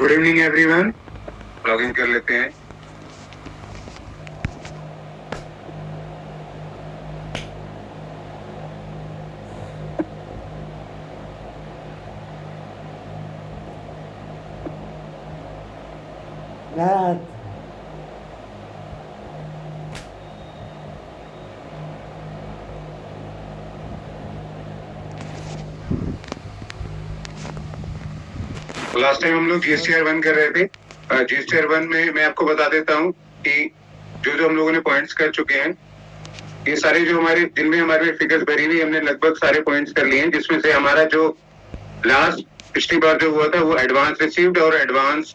Good evening everyone, login कर लेते हैं। लास्ट टाइम हम लोग जीएसटीआर 1 कर रहे थे। जीएसटीआर 1 में मैं आपको बता देता हूँ कि जो हम लोगों ने पॉइंट्स कर चुके हैं, ये सारे जो हमारे जिनमें हमारे फिगर्स भरी हुई, हमने लगभग सारे पॉइंट्स कर लिए हैं, जिसमें से हमारा जो लास्ट पिछली बार जो हुआ था वो एडवांस रिसीव्ड और एडवांस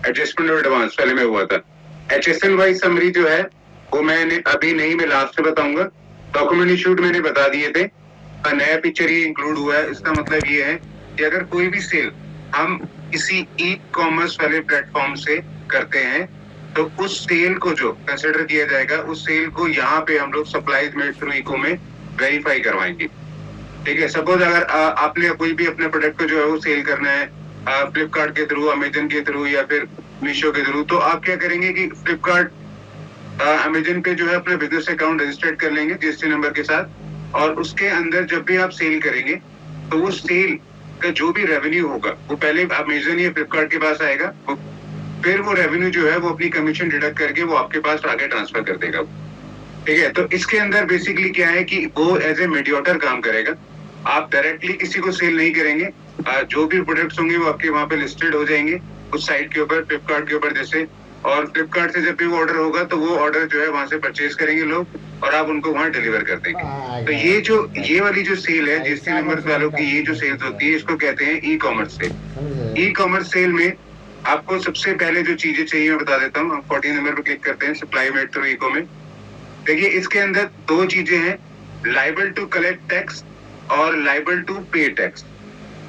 एडजस्टमेंट और एडवांस पहले में हुआ था। HSN वाइज समरी जो है वो मैंने अभी नहीं, मैं लास्ट में बताऊंगा। डॉक्यूमेंट इशूड मैंने बता दिए थे, नया पिक्चर ये इंक्लूड हुआ है। इसका मतलब ये है कि अगर कोई भी सेल हम किसी ई कॉमर्स वाले प्लेटफॉर्म से करते हैं तो उस सेल को जो कंसिडर किया जाएगा, उस सेल को यहाँ पे हम लोग सप्लाईज मेड थ्रू इको में वेरीफाई करवाएंगे। ठीक है, सपोज अगर आपने कोई भी अपने प्रोडक्ट को जो है वो सेल करना है फ्लिपकार्ट के थ्रू, अमेजन के थ्रू या फिर मीशो के थ्रू, तो आप क्या करेंगे कि फ्लिपकार्ट अमेजन पे जो है अपना बिजनेस अकाउंट रजिस्टर्ड कर लेंगे जीएसटी नंबर के साथ, और उसके अंदर जब भी आप सेल करेंगे तो वो सेल का जो भी रेवेन्यू होगा वो पहले अमेजन या फ्लिपकार्ट के पास आएगा, फिर वो रेवेन्यू जो है वो अपनी कमीशन डिडक्ट करके वो आपके पास आगे ट्रांसफर कर देगा। ठीक है, तो इसके अंदर बेसिकली क्या है कि वो एज ए मीडिएटर काम करेगा। आप डायरेक्टली किसी को सेल नहीं करेंगे, जो भी प्रोडक्ट्स होंगे वो आपके वहां पे लिस्टेड हो जाएंगे उस साइट के ऊपर, फ्लिपकार्ट के ऊपर जैसे, और फ्लिपकार्ट से जब भी वो ऑर्डर होगा तो वो ऑर्डर जो है वहां से परचेज करेंगे लोग और आप उनको वहां डिलीवर कर देंगे। तो ये वाली जो सेल है जीएसटी नंबर वालों की, ये जो सेल्स होती है इसको कहते हैं e commerce sale. E commerce sale में आपको सबसे पहले जो चीजें चाहिए मैं बता देता हूँ। हम 14 नंबर पर क्लिक करते हैं, सप्लाई मेड थ्रू इको में। देखिए इसके अंदर दो चीजें हैं, लाइबल टू कलेक्ट टैक्स और लाइबल टू पे टैक्स।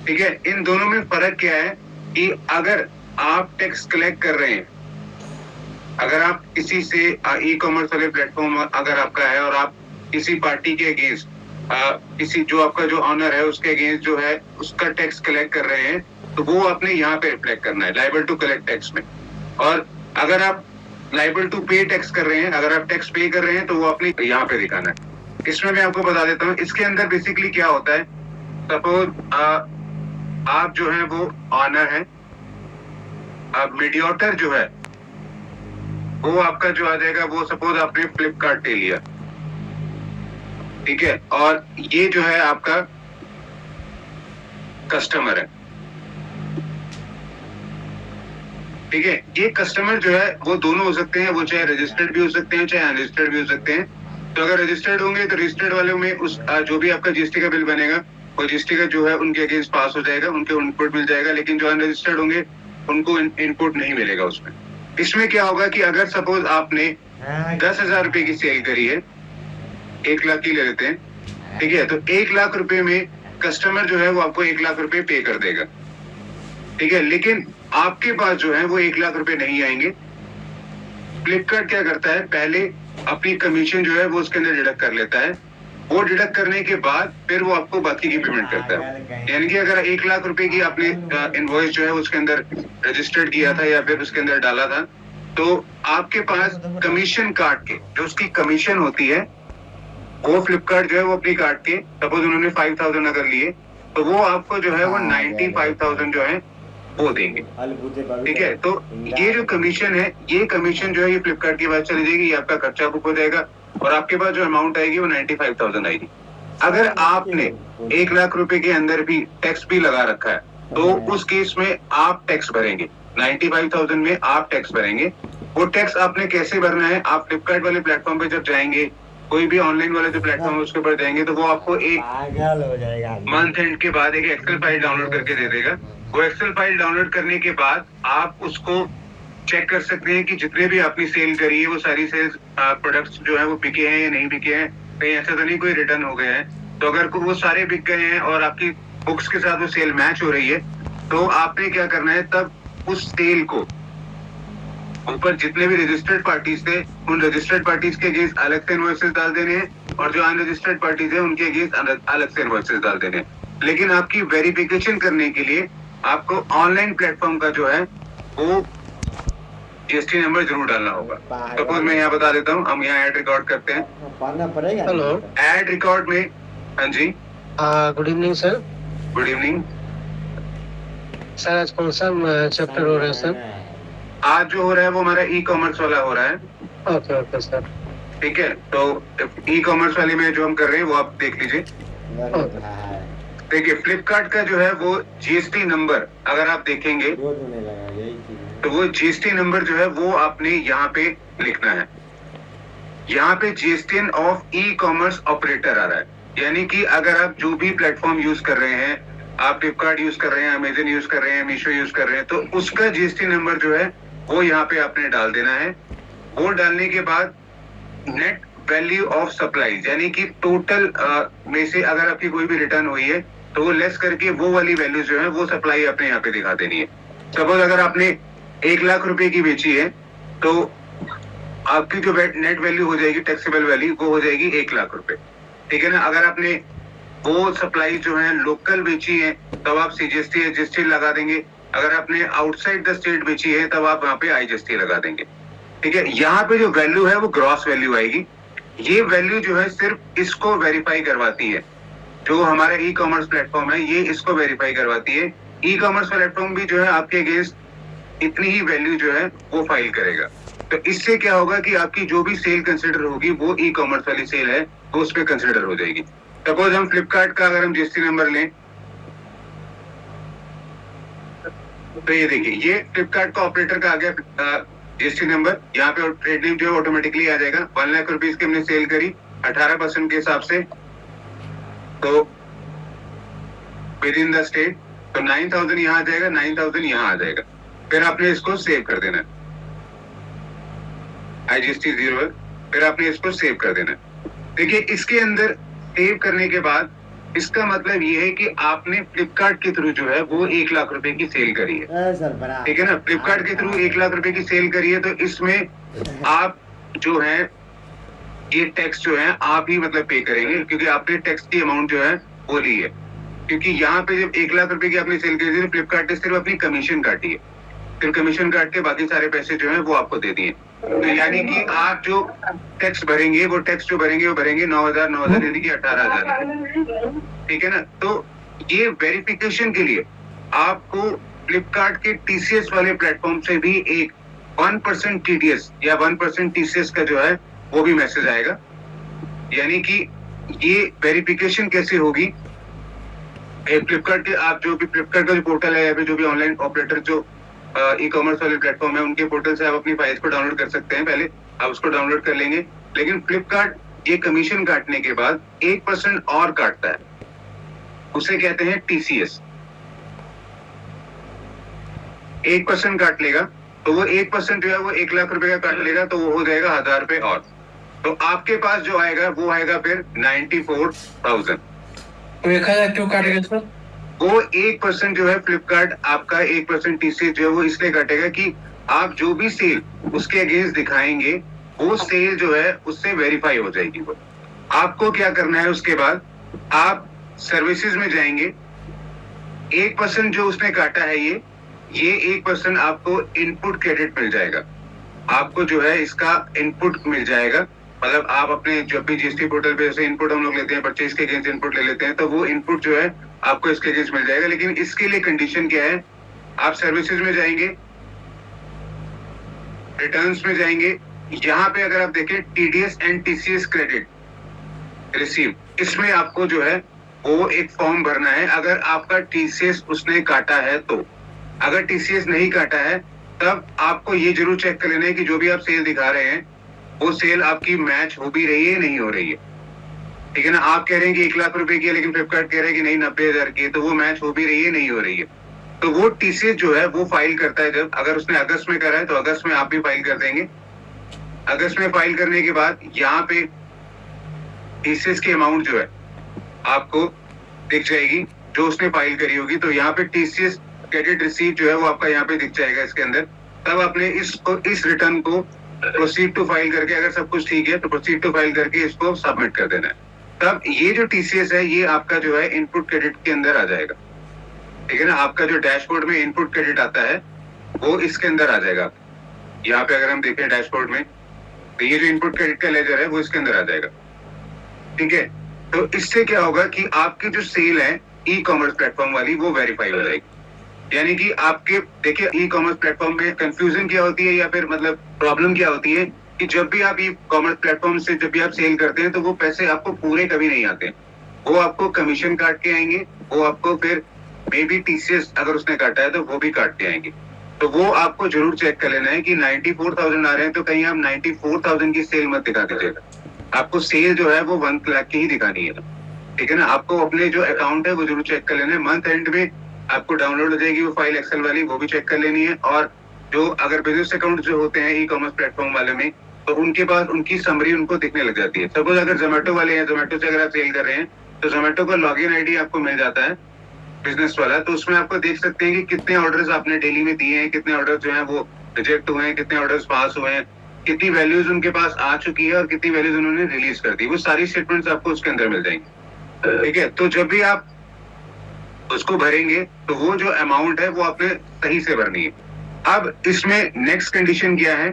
ठीक है, इन दोनों में फर्क क्या है कि अगर आप टैक्स कलेक्ट कर रहे हैं, अगर आप किसी से ई कॉमर्स वाले प्लेटफॉर्म अगर आपका है और आप किसी पार्टी के अगेंस्ट किसी जो आपका जो ऑनर है उसके अगेंस्ट जो है उसका टैक्स कलेक्ट कर रहे हैं, तो वो आपने यहाँ पे रिफ्लेक्ट करना है लाइबल टू कलेक्ट टैक्स में। और अगर आप लाइबल टू पे टैक्स कर रहे हैं, अगर आप टैक्स पे कर रहे हैं, तो वो अपने यहाँ पे दिखाना है। इसमें मैं आपको बता देता हूँ इसके अंदर बेसिकली क्या होता है। सपोज आप जो है वो ऑनर है, अब मीडिएटर जो है वो आपका जो आ जाएगा, वो सपोज आपने फ्लिपकार्ट ले लिया, ठीक है, और ये जो है आपका कस्टमर है। ठीक है, ये कस्टमर जो है वो दोनों हो सकते हैं, वो चाहे रजिस्टर्ड भी हो सकते हैं चाहे अनरजिस्टर्ड भी हो सकते हैं। तो अगर रजिस्टर्ड होंगे तो रजिस्टर्ड वाले में उस जो भी आपका जीएसटी का बिल बनेगा वो जीएसटी का जो है उनके अगेंस्ट पास हो जाएगा, उनको इनपुट मिल जाएगा। लेकिन जो अनरजिस्टर्ड होंगे उनको इनपुट नहीं मिलेगा उसमें। इसमें क्या होगा कि अगर सपोज आपने 10,000 रुपए की सेल करी है, 1 लाख की ले लेते हैं, ठीक है, तो 1 लाख रुपए में कस्टमर जो है वो आपको 1 लाख रुपए पे कर देगा। ठीक है, लेकिन आपके पास जो है वो 1 लाख रुपए नहीं आएंगे। फ्लिपकार्ट क्या करता है, पहले अपनी कमीशन जो है वो उसके अंदर डिडक्ट कर लेता है। वो डिडक्ट करने के बाद फिर वो आपको बाकी की पेमेंट करता है। यानी कि अगर 1 लाख रुपए की आपने इनवॉइस जो है उसके अंदर रजिस्टर्ड किया था या फिर उसके अंदर डाला था, तो आपके पास कमीशन काट के जो उसकी कमीशन होती है वो फ्लिपकार्ट जो है वो अपनी काट के, सपोज उन्होंने 5,000 अगर लिए, तो वो आपको जो है वो 95,000 जो है वो देंगे। ठीक है, तो ये जो कमीशन है, ये कमीशन जो है ये फ्लिपकार्ट की बात चली जाएगी, ये आपका खर्चा बुक हो जाएगा और आपके पास जो अमाउंट आएगी वो 95,000 आएगी। अगर आपने 1 लाख रुपए के अंदर भी टैक्स भी लगा रखा है तो उस केस में आप टैक्स भरेंगे, 95,000 में आप टैक्स भरेंगे। वो टैक्स आपने कैसे भरना है, आप फ्लिपकार्ट वाले प्लेटफॉर्म पे जब जाएंगे, कोई भी ऑनलाइन वाले जो प्लेटफॉर्म है उसके ऊपर जाएंगे, तो वो आपको एक मंथ एंड के बाद एक एक्सेल फाइल डाउनलोड करके दे देगा। वो एक्सेल फाइल डाउनलोड करने के बाद आप उसको चेक कर सकते हैं कि जितने भी आपने सेल करी है वो सारी सेल्स प्रोडक्ट्स जो है वो बिके हैं या नहीं बिके हैं, कहीं ऐसा तो नहीं कोई रिटर्न हो गया है। तो अगर वो सारे बिक गए हैं और आपकी बुक्स के साथ वो सेल मैच हो रही है, तो आपने क्या करना है, तब उस सेल को ऊपर जितने भी रजिस्टर्ड पार्टीज थे उन रजिस्टर्ड पार्टीज के अगेंस्ट अलग से इनवॉइसेस डाल देने हैं और जो अनरजिस्टर्ड पार्टीज है उनके अगेंस्ट अलग से इनवॉइसेस डाल देने हैं। लेकिन आपकी वेरिफिकेशन करने के लिए आपको ऑनलाइन प्लेटफॉर्म का जो है वो जीएसटी नंबर जरूर डालना होगा। सपोज मैं यहाँ बता देता हूँ, हम यहाँ ऐड रिकॉर्ड करते हैं। पढ़ना पड़ेगा। हेलो, ऐड रिकॉर्ड में, हाँ जी, good evening sir. Good evening sir, आज कौन सा चैप्टर हो रहा है सर? आज जो हो रहा है वो हमारा ई कॉमर्स वाला हो रहा है। Okay okay sir. ठीक है, तो ई कॉमर्स वाले में जो हम कर रहे हैं वो आप देख लीजिए। देखिए, फ्लिपकार्ट का जो है वो जीएसटी नंबर अगर आप देखेंगे तो वो जीएसटी नंबर जो है वो आपने यहाँ पे लिखना है। यहाँ पे GST of e commerce operator आ रहा है, यानी कि अगर आप जो भी प्लेटफॉर्म यूज कर रहे हैं, आप फ्लिपकार्ट यूज कर रहे हैं, अमेजन यूज कर रहे हैं, मीशो यूज कर रहे हैं, तो उसका जीएसटी नंबर जो है वो यहाँ पे आपने डाल देना है। वो डालने के बाद नेट वैल्यू ऑफ सप्लाई, यानी कि टोटल में से अगर आपकी कोई भी रिटर्न हुई है तो वो लेस करके वो वाली वैल्यू जो है वो सप्लाई आपने यहाँ पे दिखा देनी है। सपोज अगर आपने 1 लाख रुपए की बेची है तो आपकी जो नेट वैल्यू हो जाएगी, टैक्सेबल वैल्यू, वो हो जाएगी 1 लाख रुपए। ठीक है ना। अगर आपने वो सप्लाई जो है लोकल बेची है तब आप सीजीएसटी जीएसटी लगा देंगे। अगर आपने आउटसाइड द स्टेट बेची है तब आप वहां पे आईजीएसटी लगा देंगे। ठीक है, यहाँ पे जो वैल्यू है वो ग्रॉस वैल्यू आएगी। ये वैल्यू जो है सिर्फ इसको वेरीफाई करवाती है, जो हमारा ई कॉमर्स प्लेटफॉर्म है ये इसको वेरीफाई करवाती है। ई कॉमर्स प्लेटफॉर्म भी जो है आपके अगेंस्ट इतनी ही वैल्यू जो है वो फाइल करेगा। तो इससे क्या होगा कि आपकी जो भी सेल कंसिडर होगी वो ई कॉमर्स वाली सेल है वो उस पर कंसिडर हो जाएगी। सपोज हम फ्लिपकार्ट का अगर हम जीएसटी नंबर लें तो ये देखिए, ये फ्लिपकार्ट का ऑपरेटर का आ गया जीएसटी नंबर। यहाँ पे ट्रेड नेम जो है ऑटोमेटिकली आ जाएगा। 1 लाख रुपीज की हमने सेल करी 18% के हिसाब से, तो विद इन द स्टेट, तो 9000 यहाँ आ जाएगा, 9000 यहाँ आ जाएगा। फिर आपने इसको सेव कर देना है, आईजीएसटी 0 है, फिर आपने इसको सेव कर देना है। देखिए, इसके अंदर सेव करने के बाद इसका मतलब ये है कि आपने फ्लिपकार्ट के थ्रू जो है वो 1 लाख रुपए की सेल करी है। ठीक है ना, फ्लिपकार्ट के थ्रू 1 लाख रुपए की सेल करी है, तो इसमें आप जो है ये टैक्स जो है आप ही मतलब पे करेंगे, क्योंकि आपने टैक्स की अमाउंट जो है वो ली है। क्योंकि यहाँ पे जब 1 लाख रुपए की आपने सेल करी थी तो फ्लिपकार्ट ने सिर्फ अपनी कमीशन काटी है, फिर कमीशन काट के बाकी सारे पैसे जो है वो आपको दे दिए। तो यानी कि आप जो टैक्स भरेंगे वो टैक्स जो भरेंगे वो भरेंगे 9,000 यानी कि 18,000। ठीक है ना। तो ये वेरिफिकेशन के लिए आपको फ्लिपकार्ट के टीसीएस वाले प्लेटफॉर्म से भी एक 1% टीडीएस या 1% टीसीएस का जो है वो भी मैसेज आएगा। यानी कि ये वेरिफिकेशन कैसे होगी, फ्लिपकार्ट के आप जो भी फ्लिपकार्ट का जो पोर्टल है या फिर जो भी ऑनलाइन ऑपरेटर जो ई कॉमर्स वाले प्लेटफॉर्म है उनके पोर्टल से आप अपनी फाइल्स को डाउनलोड कर सकते हैं। पहले आप उसको डाउनलोड कर लेंगे, लेकिन फ्लिपकार्ट ये कमीशन काटने के बाद 1% और काटता है, उसे कहते हैं टीसीएस। 1% काट लेगा तो वो 1% जो है वो 1 लाख रुपए का काट लेगा, तो वो हो जाएगा 1000 रुपए और। तो आपके पास जो आएगा वो आएगा फिर 94,000। तो 1000 क्यों काटेगा सर? वो 1% जो है फ्लिपकार्ट आपका 1% टीसीएस जो है वो इसलिए काटेगा कि आप जो भी सेल उसके अगेंस्ट दिखाएंगे वो सेल जो है उससे वेरीफाई हो जाएगी। वो आपको क्या करना है, उसके बाद आप सर्विसेज में जाएंगे, 1% जो उसने काटा है ये 1% आपको इनपुट क्रेडिट मिल जाएगा। आपको जो है इसका इनपुट मिल जाएगा, मतलब आप अपने जब भी जीएसटी पोर्टल पे जैसे इनपुट हम लोग लेते हैं, परचेज के अगेंस्ट इनपुट ले लेते हैं, तो वो इनपुट जो है आपको इसके अगेंस्ट मिल जाएगा। लेकिन इसके लिए कंडीशन क्या है, आप सर्विसेज में जाएंगे, रिटर्न्स में जाएंगे, यहाँ पे अगर आप देखें TDS and TCS credit receive, इसमें आपको जो है वो एक फॉर्म भरना है। अगर आपका टीसीएस उसने काटा है तो, अगर टीसीएस नहीं काटा है तब आपको ये जरूर चेक कर लेना है कि जो भी आप सेल दिखा रहे हैं वो सेल आपकी मैच हो भी रही है नहीं हो रही है। ठीक है ना। आप कह रहे हैं कि 1 लाख रुपए की है, लेकिन फ्लिपकार्ट कह रहा है कि नहीं 90,000 की है, तो वो मैच हो भी रही है नहीं हो रही है। तो वो टीसीएस जो है वो फाइल करता है। जब अगर उसने अगस्त में करा है तो अगस्त में आप भी फाइल कर देंगे। अगस्त में फाइल करने के बाद यहाँ पे टीसीएस की अमाउंट जो है आपको दिख जाएगी जो उसने फाइल करी होगी। तो यहाँ पे टीसीएस क्रेडिट रिसीव जो है वो आपका यहाँ पे दिख जाएगा इसके अंदर। तब आपने इस रिटर्न को प्रोसीड टू फाइल करके, अगर सब कुछ ठीक है तो प्रोसीड टू फाइल करके इसको सबमिट कर देना है। तब ये जो टीसीएस है ये आपका जो है इनपुट क्रेडिट के अंदर आ जाएगा। ठीक है ना। आपका जो डैशबोर्ड में इनपुट क्रेडिट आता है वो इसके अंदर आ जाएगा। यहाँ पे अगर हम देखें डैशबोर्ड में, तो ये जो इनपुट क्रेडिट का लेजर है वो इसके अंदर आ जाएगा। ठीक है, तो इससे क्या होगा कि आपकी जो सेल है ई कॉमर्स प्लेटफॉर्म वाली वो वेरीफाई हो जाएगी। यानी कि आपके देखिए ई कॉमर्स प्लेटफॉर्म में कंफ्यूजन क्या होती है या फिर मतलब प्रॉब्लम क्या होती है कि जब भी आप ई कॉमर्स प्लेटफॉर्म से जब भी आप सेल करते हैं तो वो पैसे आपको पूरे कभी नहीं आते। वो आपको कमीशन काट के आएंगे, वो आपको फिर मे बी टीसीएस अगर उसने काटा है तो वो भी काट के आएंगे। तो वो आपको जरूर चेक कर लेना है कि 94,000 आ रहे हैं तो कहीं आप 94,000 की सेल मत दिखा दीजिएगा। आपको सेल जो है वो 1 लाख की ही दिखानी है। ठीक है ना, आपको अपने जो अकाउंट है वो जरूर चेक कर लेना है। मंथ एंड में आपको डाउनलोड हो जाएगी वो फाइल एक्सेल वाली, वो भी चेक कर लेनी है। और जो अगर बिजनेस अकाउंट जो होते हैं ई कॉमर्स प्लेटफॉर्म वाले में, तो उनके पास उनकी समरी उनको दिखने लग जाती है। सपोज अगर जोमेटो वाले हैं, जोमेटो से अगर आप सेल कर रहे हैं तो जोमेटो का लॉगिन आईडी आपको मिल जाता है बिजनेस वाला, तो उसमें आपको देख सकते हैं कि कितने ऑर्डर्स आपने डेली में दिए हैं, कितने ऑर्डर जो हैं वो रिजेक्ट हुए हैं, कितने ऑर्डर्स पास हुए हैं, कितनी वैल्यूज उनके पास आ चुकी है और कितनी वैल्यूज उन्होंने रिलीज कर दी। वो सारी स्टेटमेंट्स आपको उसके अंदर मिल जाएंगी। ठीक है, तो जब भी आप उसको भरेंगे तो वो जो अमाउंट है वो आपने सही से भरनी है। अब इसमें नेक्स्ट कंडीशन क्या है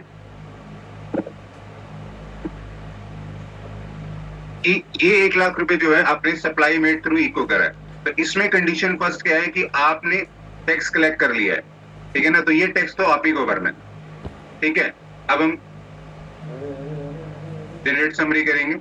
कि ये 1 लाख रुपए जो है आपने सप्लाई मेड थ्रू इको करा है, तो इसमें कंडीशन फर्स्ट क्या है कि आपने टैक्स कलेक्ट कर लिया है। ठीक है ना, तो ये टैक्स तो आप ही को भरना है। ठीक है, अब हम जनरेट समरी करेंगे।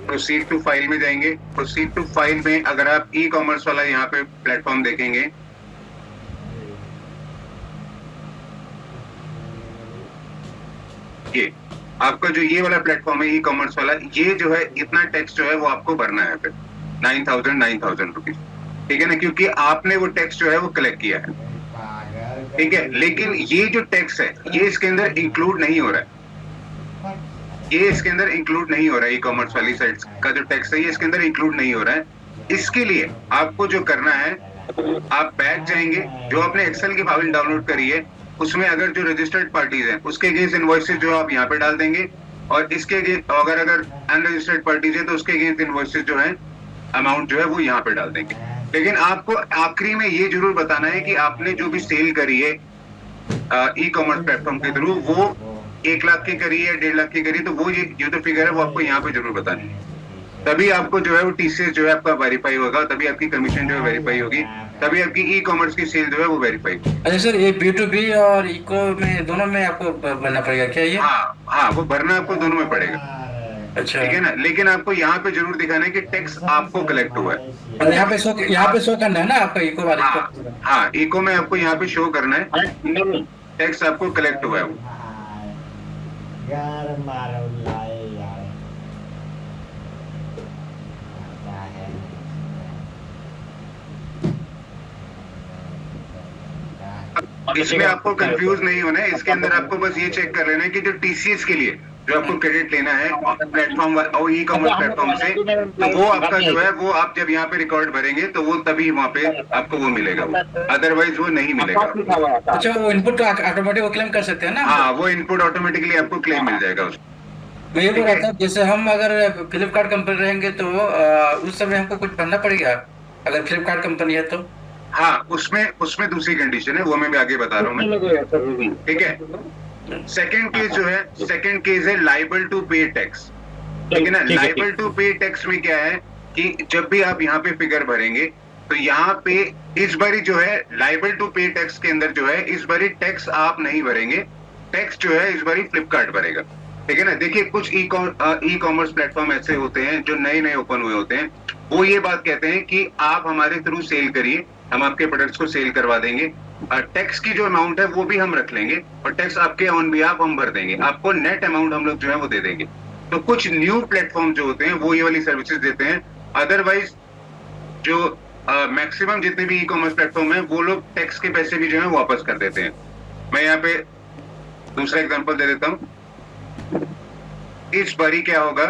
प्रोसीड टू फाइल में जाएंगे। प्रोसीड टू फाइल में अगर आप ई कॉमर्स वाला यहाँ पे प्लेटफॉर्म देखेंगे, ये आपका जो ये वाला प्लेटफॉर्म है ई कॉमर्स वाला, ये जो है इतना टैक्स जो है वो आपको भरना है फिर 9,000 रुपीज। ठीक है ना, क्योंकि आपने वो टैक्स जो है वो कलेक्ट किया है। ठीक है, लेकिन ये जो टैक्स है ये इसके अंदर इंक्लूड नहीं हो रहा है। ये इसके अंदर इंक्लूड नहीं हो रहा है, ई कॉमर्स वाली साइट्स का जो टैक्स है ये इसके अंदर इंक्लूड नहीं हो रहा है। इसके लिए आपको जो करना है, आप बैक जाएंगे, जो आपने एक्सेल की फाइल डाउनलोड करी है उसमें अगर जो रजिस्टर्ड पार्टीज हैं उसके अगेंस्ट इनवॉइसेस जो आप यहाँ पे डाल देंगे, और इसके अगर अनरजिस्टर्ड पार्टीज है तो उसके अगेंस्ट इनवॉइसेस जो है अमाउंट जो है वो यहाँ पे डाल देंगे। लेकिन आपको आखिरी में ये जरूर बताना है कि आपने जो भी सेल करी है ई कॉमर्स प्लेटफॉर्म के थ्रू वो 1 लाख की करी है, 1.5 लाख की करी, तो वो ये जो तो फिगर है वो आपको यहाँ पे जरूर बतानी है। तभी आपको जो है वो टीसीएस जो है आपका वेरीफाई होगा, तभी आपकी कमीशन जो है वेरीफाई होगी, तभी आपकी ई कॉमर्स की सेल जो है वो वेरीफाई होगी। अच्छा सर, ये B2B और इको में दोनों में आपको भरना पड़ेगा क्या ये? हाँ, वो भरना आपको दोनों में पड़ेगा। अच्छा, ठीक है ना, लेकिन आपको यहाँ पे जरूर दिखाना है कि टैक्स आपको कलेक्ट हुआ है। और यहाँ पे शो करना है ना आपका इको वाले को? हाँ, इको में आपको यहाँ पे शो करना है टैक्स आपको कलेक्ट हुआ है। इसमें आपको कंफ्यूज नहीं होना है, इसके अंदर आपको बस ये चेक कर लेना है कि जो टीसीएस के लिए जो आपको क्रेडिट लेना है प्लेटफॉर्म और ई कॉमर्स प्लेटफॉर्म से, तो वो आपका जो है वो आप जब यहाँ पे रिकॉर्ड भरेंगे तो वो तभी वहाँ पे आपको वो मिलेगा, अदरवाइज वो नहीं मिलेगा। अच्छा, वो इनपुट ऑटोमेटिक वो क्लेम कर सकते हैं ना? हाँ, वो इनपुट ऑटोमेटिकली आपको क्लेम मिल जाएगा उसको। मैं ये बोल रहा था, जैसे हम अगर फ्लिपकार्ट कंपनी रहेंगे तो उस समय हमको कुछ भरना पड़ेगा अगर फ्लिपकार्ट कंपनी है तो? हाँ, उसमें दूसरी कंडीशन है, वो मैं भी आगे बता रहा हूँ। ठीक है, सेकंड केस है लाइबल टू पे टैक्स। ठीक है ना, लाइबल टू पे टैक्स में क्या है कि जब भी आप यहाँ पे फिगर भरेंगे तो यहाँ पे इस बारी जो है लाइबल टू पे टैक्स के अंदर जो है इस बारी टैक्स आप नहीं भरेंगे, टैक्स जो है इस बारी फ्लिपकार्ट भरेगा। ठीक है ना, देखिए कुछ ई कॉमर्स प्लेटफॉर्म ऐसे होते हैं जो नए ओपन हुए होते हैं, वो ये बात कहते हैं कि आप हमारे थ्रू सेल करिए, हम आपके प्रोडक्ट्स को सेल करवा देंगे, टैक्स की जो अमाउंट है वो भी हम रख लेंगे और टैक्स आपके ऑन बिहाफ हम भर देंगे, आपको नेट अमाउंट हम लोग जो है वो दे देंगे। तो कुछ न्यू प्लेटफॉर्म जो होते हैं वो ये वाली सर्विसेज देते हैं, अदरवाइज जो मैक्सिमम जितने भी ई कॉमर्स प्लेटफॉर्म है वो लोग टैक्स के पैसे भी जो है वापस कर देते हैं। मैं यहाँ पे दूसरा एग्जांपल दे देता हूँ। इस बारी क्या होगा,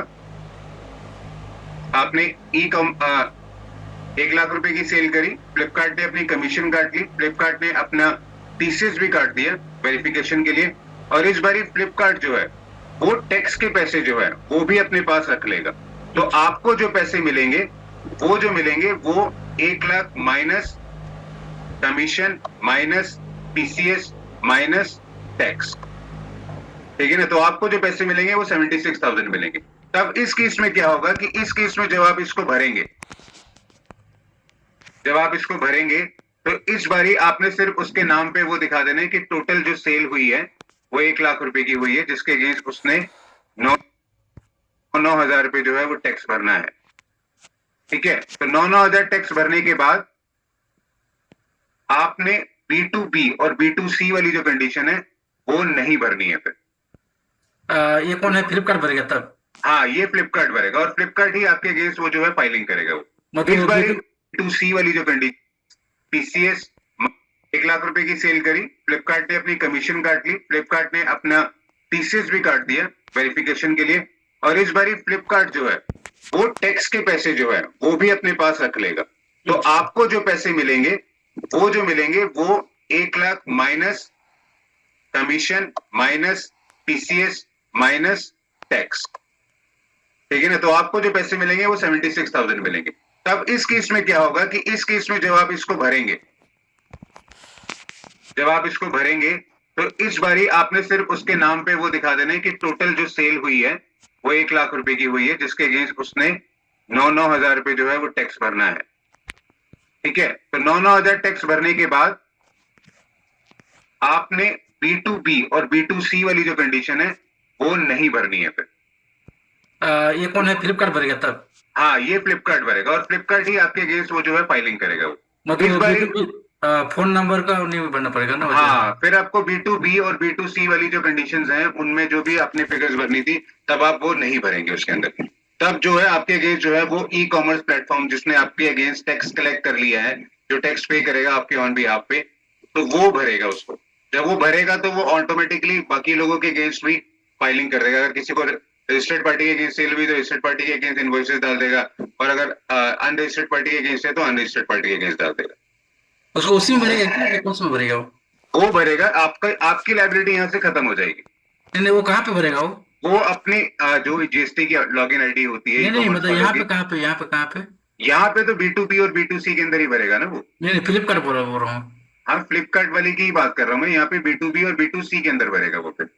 आपने 1 लाख रुपए की सेल करी, फ्लिपकार्ट ने अपनी कमीशन काट ली, फ्लिपकार्ट ने अपना टीसीएस भी काट दिया वेरिफिकेशन के लिए, और इस बारी फ्लिपकार्ट जो है वो टैक्स के पैसे जो है वो भी अपने पास रख लेगा। तो आपको जो पैसे मिलेंगे वो 1 lakh minus commission minus TCS minus tax, ठीक है ना। तो आपको जो पैसे मिलेंगे वो 76,000 मिलेंगे। तब इस केस में क्या होगा कि इस केस में जब आप इसको भरेंगे तो इस बारी आपने सिर्फ उसके नाम पे वो दिखा देना है कि टोटल जो सेल हुई है वो 1 लाख रुपए की हुई है, जिसके अगेंस्ट उसने 9,000 रुपए जो है वो टैक्स भरना है, ठीक है। तो 9,000 टैक्स भरने के बाद आपने B2B और B2C वाली जो कंडीशन है वो नहीं भरनी है फिर। ये कौन है, फ्लिपकार्ट भरेगा तब? हाँ, ये फ्लिपकार्ट भरेगा और फ्लिपकार्ट ही आपके अगेंस्ट वो जो है फाइलिंग करेगा वो। मतलब इस बार B2C वाली जो कंडीशन टीसीएस 1 लाख रुपए की सेल करी, फ्लिपकार्ट ने अपनी कमीशन काट ली, फ्लिपकार्ट ने अपना टीसीएस भी काट दिया वेरिफिकेशन के लिए, और इस बारी फ्लिपकार्ट जो है वो टैक्स के पैसे जो है वो भी अपने पास रख लेगा। तो आपको जो पैसे मिलेंगे वो 1 lakh minus commission minus TCS minus tax, ठीक है ना। तो आपको जो पैसे मिलेंगे वो 76,000 मिलेंगे। तब इस केस में क्या होगा कि इस केस में जब आप इसको भरेंगे तो इस बारी आपने सिर्फ उसके नाम पे वो दिखा देना है कि टोटल जो सेल हुई है वो 1 लाख रुपए की हुई है, जिसके अगेंस्ट उसने 9,000 रुपए जो है वो टैक्स भरना है, ठीक है। तो 9,000 टैक्स भरने के बाद आपने B2B और B2C वाली जो कंडीशन है वो नहीं भरनी है फिर। ये कौन है, फ्लिपकार्ट भरेगा तब? हाँ, ये फ्लिपकार्ट भरेगा और फ्लिपकार्ट ही आपके अगेंस्ट वो जो है फाइलिंग करेगा वो। मतलब इस बारी फोन नंबर का नहीं भरना पड़ेगा ना? हाँ, फिर आपको B2B और B2C वाली जो कंडीशंस हैं उनमें जो भी आपने फिगर्स भरनी थी तब आप वो नहीं भरेंगे उसके अंदर। तब जो है आपके अगेंस्ट जो है वो ई कॉमर्स प्लेटफॉर्म जिसने आपके अगेंस्ट टैक्स कलेक्ट कर लिया है, जो टैक्स पे करेगा आपके ऑन बिहाफ पे, तो वो भरेगा उसको। जब वो भरेगा तो वो ऑटोमेटिकली बाकी लोगों के अगेंस्ट भी फाइलिंग कर देगा। अगर किसी को रजिस्टर्ड पार्टी के अगेंस्ट सेल हुई तो रजिस्टर्ड पार्टी के अगेंस्ट इनवॉइसेस डाल देगा, और अगर अनरजिस्टर्ड पार्टी के अगेंस्ट है तो अनरजिस्टर्ड पार्टी के अगेंस्ट डाल देगा। उसको उसी में भरेगा क्या, कौन सा में भरेगा वो भरेगा, आपकी लाइबिलिटी यहाँ से खत्म हो जाएगी। नहीं, वो कहाँ पे भरेगा वो अपनी जो जीएसटी की लॉगिन आईडी होती है, नहीं, मतलब यहाँ पे कहाँ पे? यहाँ पे तो B2B और B2C के अंदर ही भरेगा ना वो। नहीं, फ्लिपकार्ट बोल रहा हूँ। हाँ, फ्लिपकार्ट वाली की ही बात कर रहा हूँ मैं। यहाँ पे B2B और B2C के अंदर भरेगा वो। फिर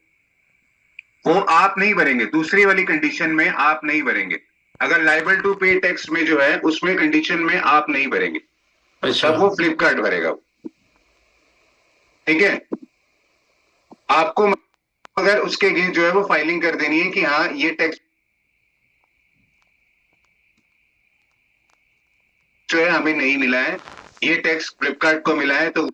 वो आप नहीं भरेंगे, दूसरी वाली कंडीशन में आप नहीं भरेंगे। अगर लाइबल टू पे टैक्स में जो है उसमें कंडीशन में आप नहीं भरेंगे, अच्छा, तब वो फ्लिपकार्ट भरेगा, ठीक है। आपको अगर उसके अगेंस्ट जो है वो फाइलिंग कर देनी है कि हाँ ये टैक्स जो है हमें नहीं मिला है, ये टैक्स फ्लिपकार्ट को मिला है, तो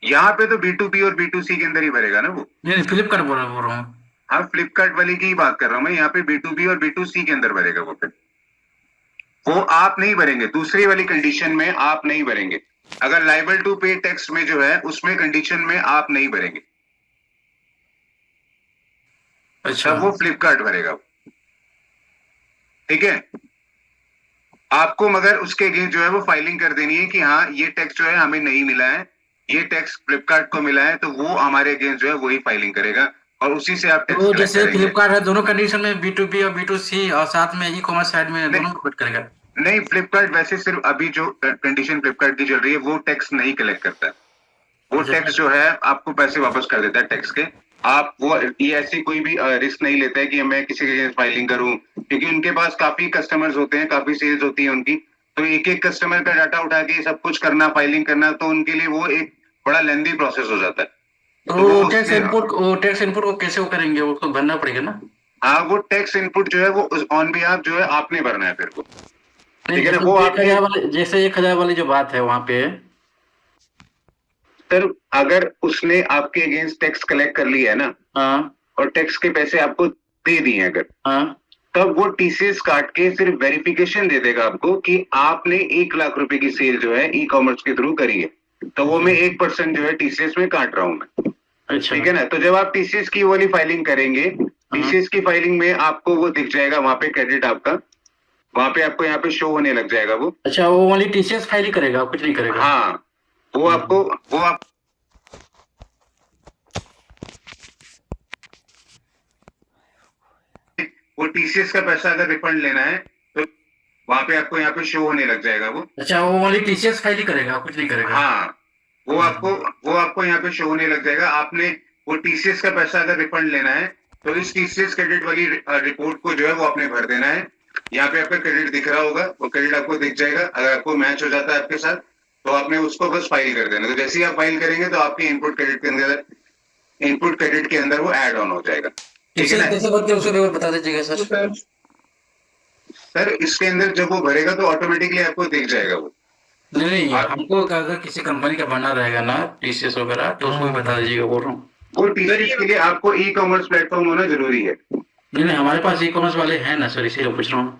यहाँ पे तो B2B और B2C के अंदर ही भरेगा ना वो। नहीं, फ्लिपकार्ट बोल रहा हूँ। हाँ, फ्लिपकार्ट वाली की ही बात कर रहा हूँ मैं। यहाँ पे B2B और B2C के अंदर भरेगा वो। फिर वो आप नहीं भरेंगे, दूसरी वाली कंडीशन में आप नहीं भरेंगे। अगर लाइबल टू पे टैक्स में जो है उसमें कंडीशन में आप नहीं भरेंगे, अच्छा, तब वो फ्लिपकार्ट भरेगा, ठीक है। आपको मगर उसके अगेंस्ट जो है वो फाइलिंग कर देनी है कि हाँ ये टैक्स जो है हमें नहीं मिला है, ये टैक्स फ्लिपकार्ट को मिला है, तो वो हमारे अगेंस्ट जो है वही फाइलिंग करेगा और उसी से आप टैक्स तो कलेक्ट जैसे करेंगे। फ्लिपकार्ट है, दोनों कंडीशन में B2B और B2C और साथ में ई कॉमर्स साइड में दोनों कट करेगा? नहीं, फ्लिपकार्ट वैसे सिर्फ अभी जो कंडीशन फ्लिपकार्ट की चल रही है वो टैक्स नहीं कलेक्ट करता है। वो टैक्स जो है आपको पैसे वापस कर देता है टैक्स के। आप वो ये ऐसी कोई भी रिस्क नहीं लेता है कि मैं किसी के अगेंस्ट फाइलिंग करूं, क्योंकि उनके पास काफी कस्टमर्स होते हैं, काफी सेल्स होती है उनकी, तो एक एक कस्टमर का डाटा उठा के सब कुछ करना, फाइलिंग करना, तो उनके लिए वो एक बड़ा लेंथी प्रोसेस हो जाता है। तो टैक्स इनपुट को कैसे वो करेंगे, उसको भरना पड़ेगा ना? हाँ, वो टैक्स इनपुट जो है वो ऑन बिहाफ जो है आपने भरना है फिर को, ठीक है ना। वो 1,000 वाली, जैसे 1,000 वाली जो बात है वहां पे, सर अगर उसने आपके अगेंस्ट टैक्स कलेक्ट कर लिया है ना, हाँ, और टैक्स के पैसे आपको दे दिए अगर, हाँ, तब वो टीसीएस काट के सिर्फ वेरिफिकेशन दे देगा आपको कि आपने 1 लाख रुपए की सेल जो है ई कॉमर्स के थ्रू करी है, तो वो मैं 1% जो है टीसीएस में काट रहा हूँ मैं। अच्छा। ठीक है ना। तो जब आप टीसीएस की वाली फाइलिंग करेंगे, टीसीएस की फाइलिंग में आपको वो दिख जाएगा वहां पे क्रेडिट आपका, वहां पे आपको यहाँ पे शो होने लग जाएगा वो। अच्छा, वो वाली टीसीएस फाइल ही करेगा, कुछ नहीं करेगा? हाँ, वो आपको वो आप वो टीसीएस का पैसा अगर रिफंड लेना है तो वहां पे आपको यहाँ पे शो होने लग जाएगा वो। अच्छा, वो वाली टीसीएस फाइल ही करेगा, कुछ नहीं करेगा? हाँ, वो आपको यहाँ पे शो होने लग जाएगा। आपने वो टीसीएस का पैसा अगर रिफंड लेना है तो इस टीसीएस क्रेडिट वाली रिपोर्ट को जो है वो आपने भर देना है। यहाँ पे आपका क्रेडिट दिख रहा होगा, वो क्रेडिट आपको दिख जाएगा। अगर आपको मैच हो जाता है आपके साथ तो आपने उसको बस फाइल कर देना। तो जैसे ही आप फाइल करेंगे तो आपके इनपुट क्रेडिट के अंदर वो ऐड ऑन हो जाएगा। ठीक है ना। कैसे करते हैं उसको एक बार बता दीजिएगा सर। सर इसके अंदर जब वो भरेगा तो ऑटोमेटिकली आपको दिख जाएगा वो। नहीं, हमको अगर किसी कंपनी का बनना रहेगा ना टीसीएस वगैरह, तो उसको भी बता दीजिएगा, बोल रहा हूँ। वो टीसीएस के लिए आपको ई कॉमर्स प्लेटफॉर्म होना जरूरी है। नहीं, हमारे पास ई कॉमर्स वाले हैं ना सर, इसीलिए पूछ रहा हूँ।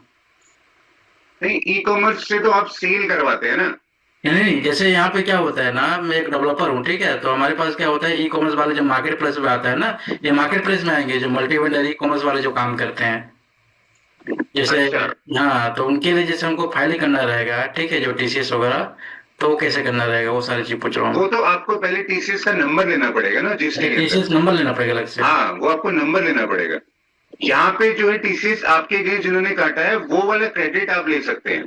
नहीं, ई कॉमर्स से तो आप सेल करवाते हैं ना। नहीं, जैसे यहाँ पे क्या होता है ना, मैं एक डेवलपर हूँ, ठीक है, तो हमारे पास क्या होता है, ई कॉमर्स वाले जो मार्केट प्लेस में आता है ना, ये मार्केट प्लेस में आएंगे जो मल्टी वेंडर ई कॉमर्स वाले जो काम करते हैं, जैसे हाँ, तो उनके लिए जैसे हमको फाइल करना रहेगा, ठीक है, जो टीसीएस वगैरह, तो वो कैसे करना रहेगा, वो सारी चीज पूछ रहा हूँ। वो तो आपको पहले टीसीएस का नंबर लेना पड़ेगा ना, जिसके टीसीएस नंबर लेना पड़ेगा अलग से? हाँ, वो आपको नंबर लेना पड़ेगा। यहाँ पे जो है टीसीएस आपके लिए जिन्होंने काटा है वो वाला क्रेडिट आप ले सकते हैं।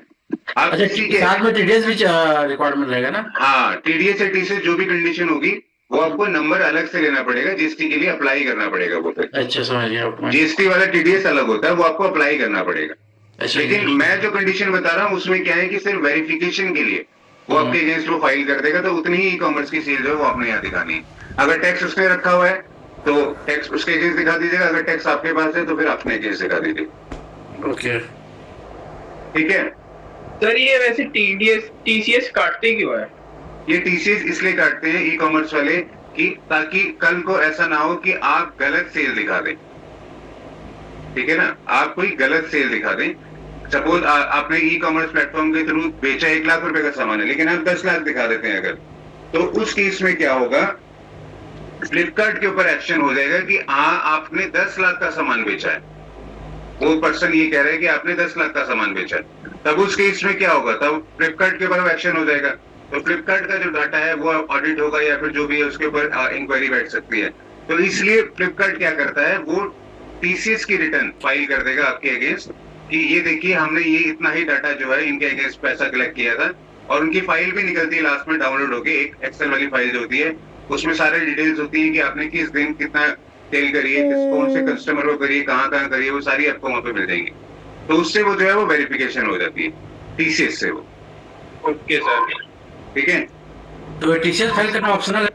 आप अच्छा, किसी के साथ में टीडीएस भी रिक्वायरमेंट रहेगा ना? हाँ, टीडीएस या टीसीएस जो भी कंडीशन होगी वो आपको नंबर अलग से लेना पड़ेगा, जीएसटी के लिए अप्लाई करना पड़ेगा वो फिर। अच्छा, समझ गया। जीएसटी वाला टीडीएस अलग होता है, वो आपको अप्लाई करना पड़ेगा। अच्छा, लेकिन मैं जो कंडीशन बता रहा हूँ उसमें क्या है कि सिर्फ वेरिफिकेशन के लिए वो आपके अगेंस्ट वो फाइल कर देगा, तो उतनी ही ई कॉमर्स की सेल जो है वो आपने यहाँ दिखानी है। अगर टैक्स उसने रखा हुआ है तो टैक्स उसके अगेंस्ट दिखा दीजिएगा, अगर टैक्स आपके पास है तो फिर अपने अगेंस्ट दिखा दीजिए। ओके, ठीक है सर। ये वैसे टीसीएस काटते क्यों है? ये टीसीएस इसलिए काटते हैं ई कॉमर्स वाले कि ताकि कल को ऐसा ना हो कि आप गलत सेल दिखा दें। ठीक है ना, आप कोई गलत सेल दिखा दें। सपोज आपने ई कॉमर्स प्लेटफॉर्म के थ्रू बेचा 1 लाख रुपए का सामान है, लेकिन आप 10 लाख दिखा देते हैं अगर, तो उस केस में क्या होगा, फ्लिपकार्ट के ऊपर एक्शन हो जाएगा कि हाँ आपने 10 लाख का सामान बेचा है। वो पर्सन ये कह रहा है कि आपने 10 लाख का सामान बेचा है। तब उस केस में क्या होगा, तब फ्लिपकार्ट के ऊपर एक्शन हो जाएगा। तो फ्लिपकार्ट का जो डाटा है वो ऑडिट होगा या फिर जो भी है उसके ऊपर इंक्वायरी बैठ सकती है। तो इसलिए फ्लिपकार्ट क्या करता है, वो टीसीएस की रिटर्न फाइल कर देगा आपके अगेंस्ट कि ये देखिए हमने ये इतना ही डाटा जो है इनके अगेंस्ट पैसा कलेक्ट किया था, और उनकी फाइल भी निकलती है लास्ट में डाउनलोड होके, एक एक्सेल वाली फाइल जो होती है उसमें सारे डिटेल्स होती है कि आपने किस दिन कितना सेल करी है, किस कौन से कस्टमर को करी है, कहाँ करी है, वो सारी आपको वहां पे मिल जाएंगी। तो उससे वो जो है वो वेरिफिकेशन हो जाती है टीसीएस से वो। ओके सर, ठीक है। तो टीसीएस फाइल करना ऑप्शनल है?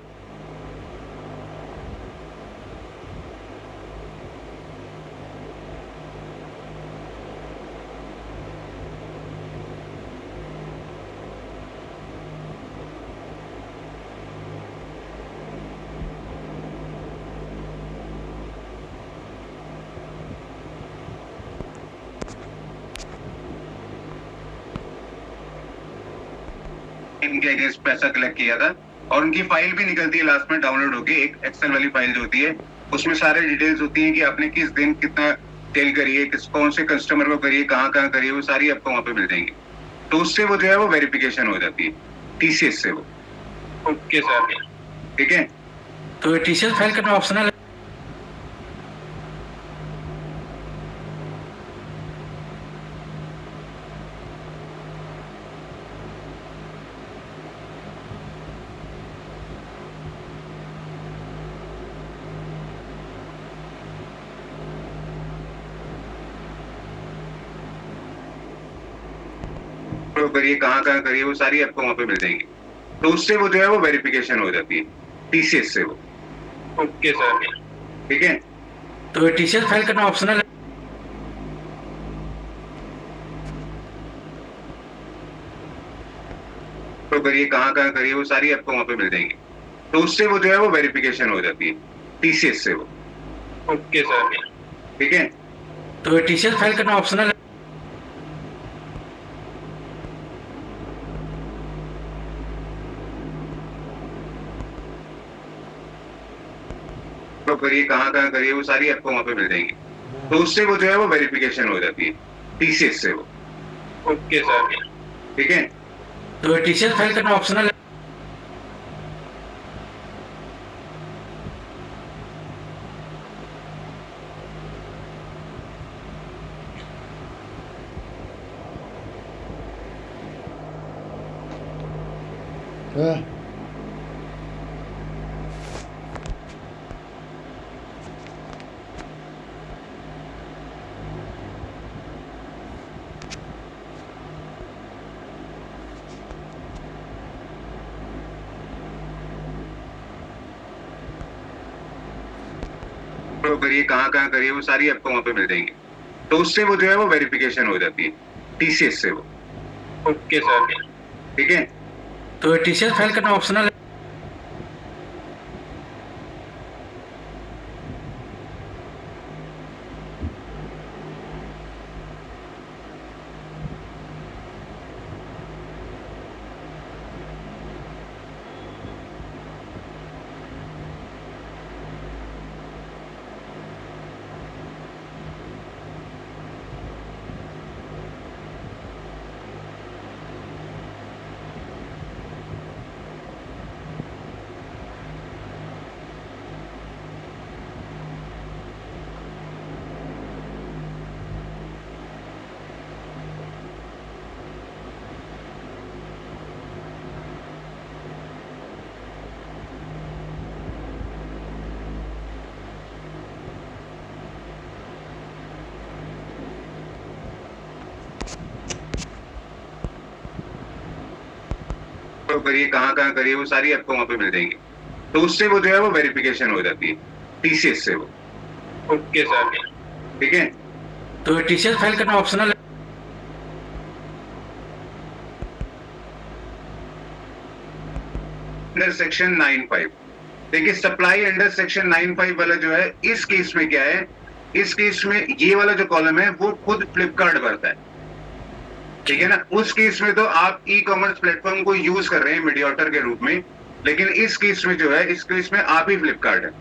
इनके अगेंस्ट पैसा कलेक्ट किया था, और उनकी फाइल भी निकलती है लास्ट में डाउनलोड होके, एक एक्सेल वाली फाइल जो होती है उसमें सारे डिटेल्स होती है कि आपने किस दिन कितना सेल करी है, किस कौन से कस्टमर को करी है, कहाँ करी है, वो सारी आपको वहां पे मिल जाएंगी। तो उससे वो जो है वो वेरिफिकेशन हो जाती है टीसीएस से वो। ओके सर, ठीक है। तो टीसीएस फाइल करना ऑप्शनल है? करिए, कहाँ करिए, वो सारी आपको वहां पे मिल जाएंगी। तो उससे वो जो है वो वेरिफिकेशन हो जाती है टीसीएस से वो। ओके सर, ठीक है। तो टीसीएस फाइल करना ऑप्शनल है? तो करिए, कहाँ करिए, वो सारी आपको वहां पे मिल जाएंगी। तो उससे वो जो है वो वेरिफिकेशन हो जाती है टीसीएस से वो। ओके सर, ठीक है। तो टीसीएस फाइल करना ऑप्शनल है। तो करिए कहाँ करिए, वो सारी आपको वहां पे मिल जाएंगी। तो उससे वो जो है वो वेरिफिकेशन हो जाती है टीसीएस से वो। Okay sir. ठीक है, तो टीसीएस फाइल करना ऑप्शनल है। तो करिए कहाँ करिए, वो सारी आपको वहां पे मिल जाएंगी। तो उससे वो जो है वो वेरिफिकेशन हो जाती है टीसीएस से वो। Okay sir. ठीक है, तो टीसीएस फाइल करना ऑप्शनल है। तो करिए कहाँ करिए, वो सारी आपको वहां पे मिल जाएंगी। तो उससे वो जो है वो वेरिफिकेशन हो जाती है टीसीएस से वो। Okay sir. ठीक है, तो टीसीएस फाइल करना ऑप्शनल है। Under section 9(5). देखिए सप्लाई अंडर सेक्शन 9(5) वाला जो है, इस केस में क्या है, इस केस में ये वाला जो कॉलम है वो खुद फ्लिपकार्ट भरता है। ठीक है ना, उस केस में तो आप ई कॉमर्स प्लेटफॉर्म को यूज कर रहे हैं मीडिएटर के रूप में, लेकिन इस केस में जो है, इस केस में आप ही फ्लिपकार्ट है।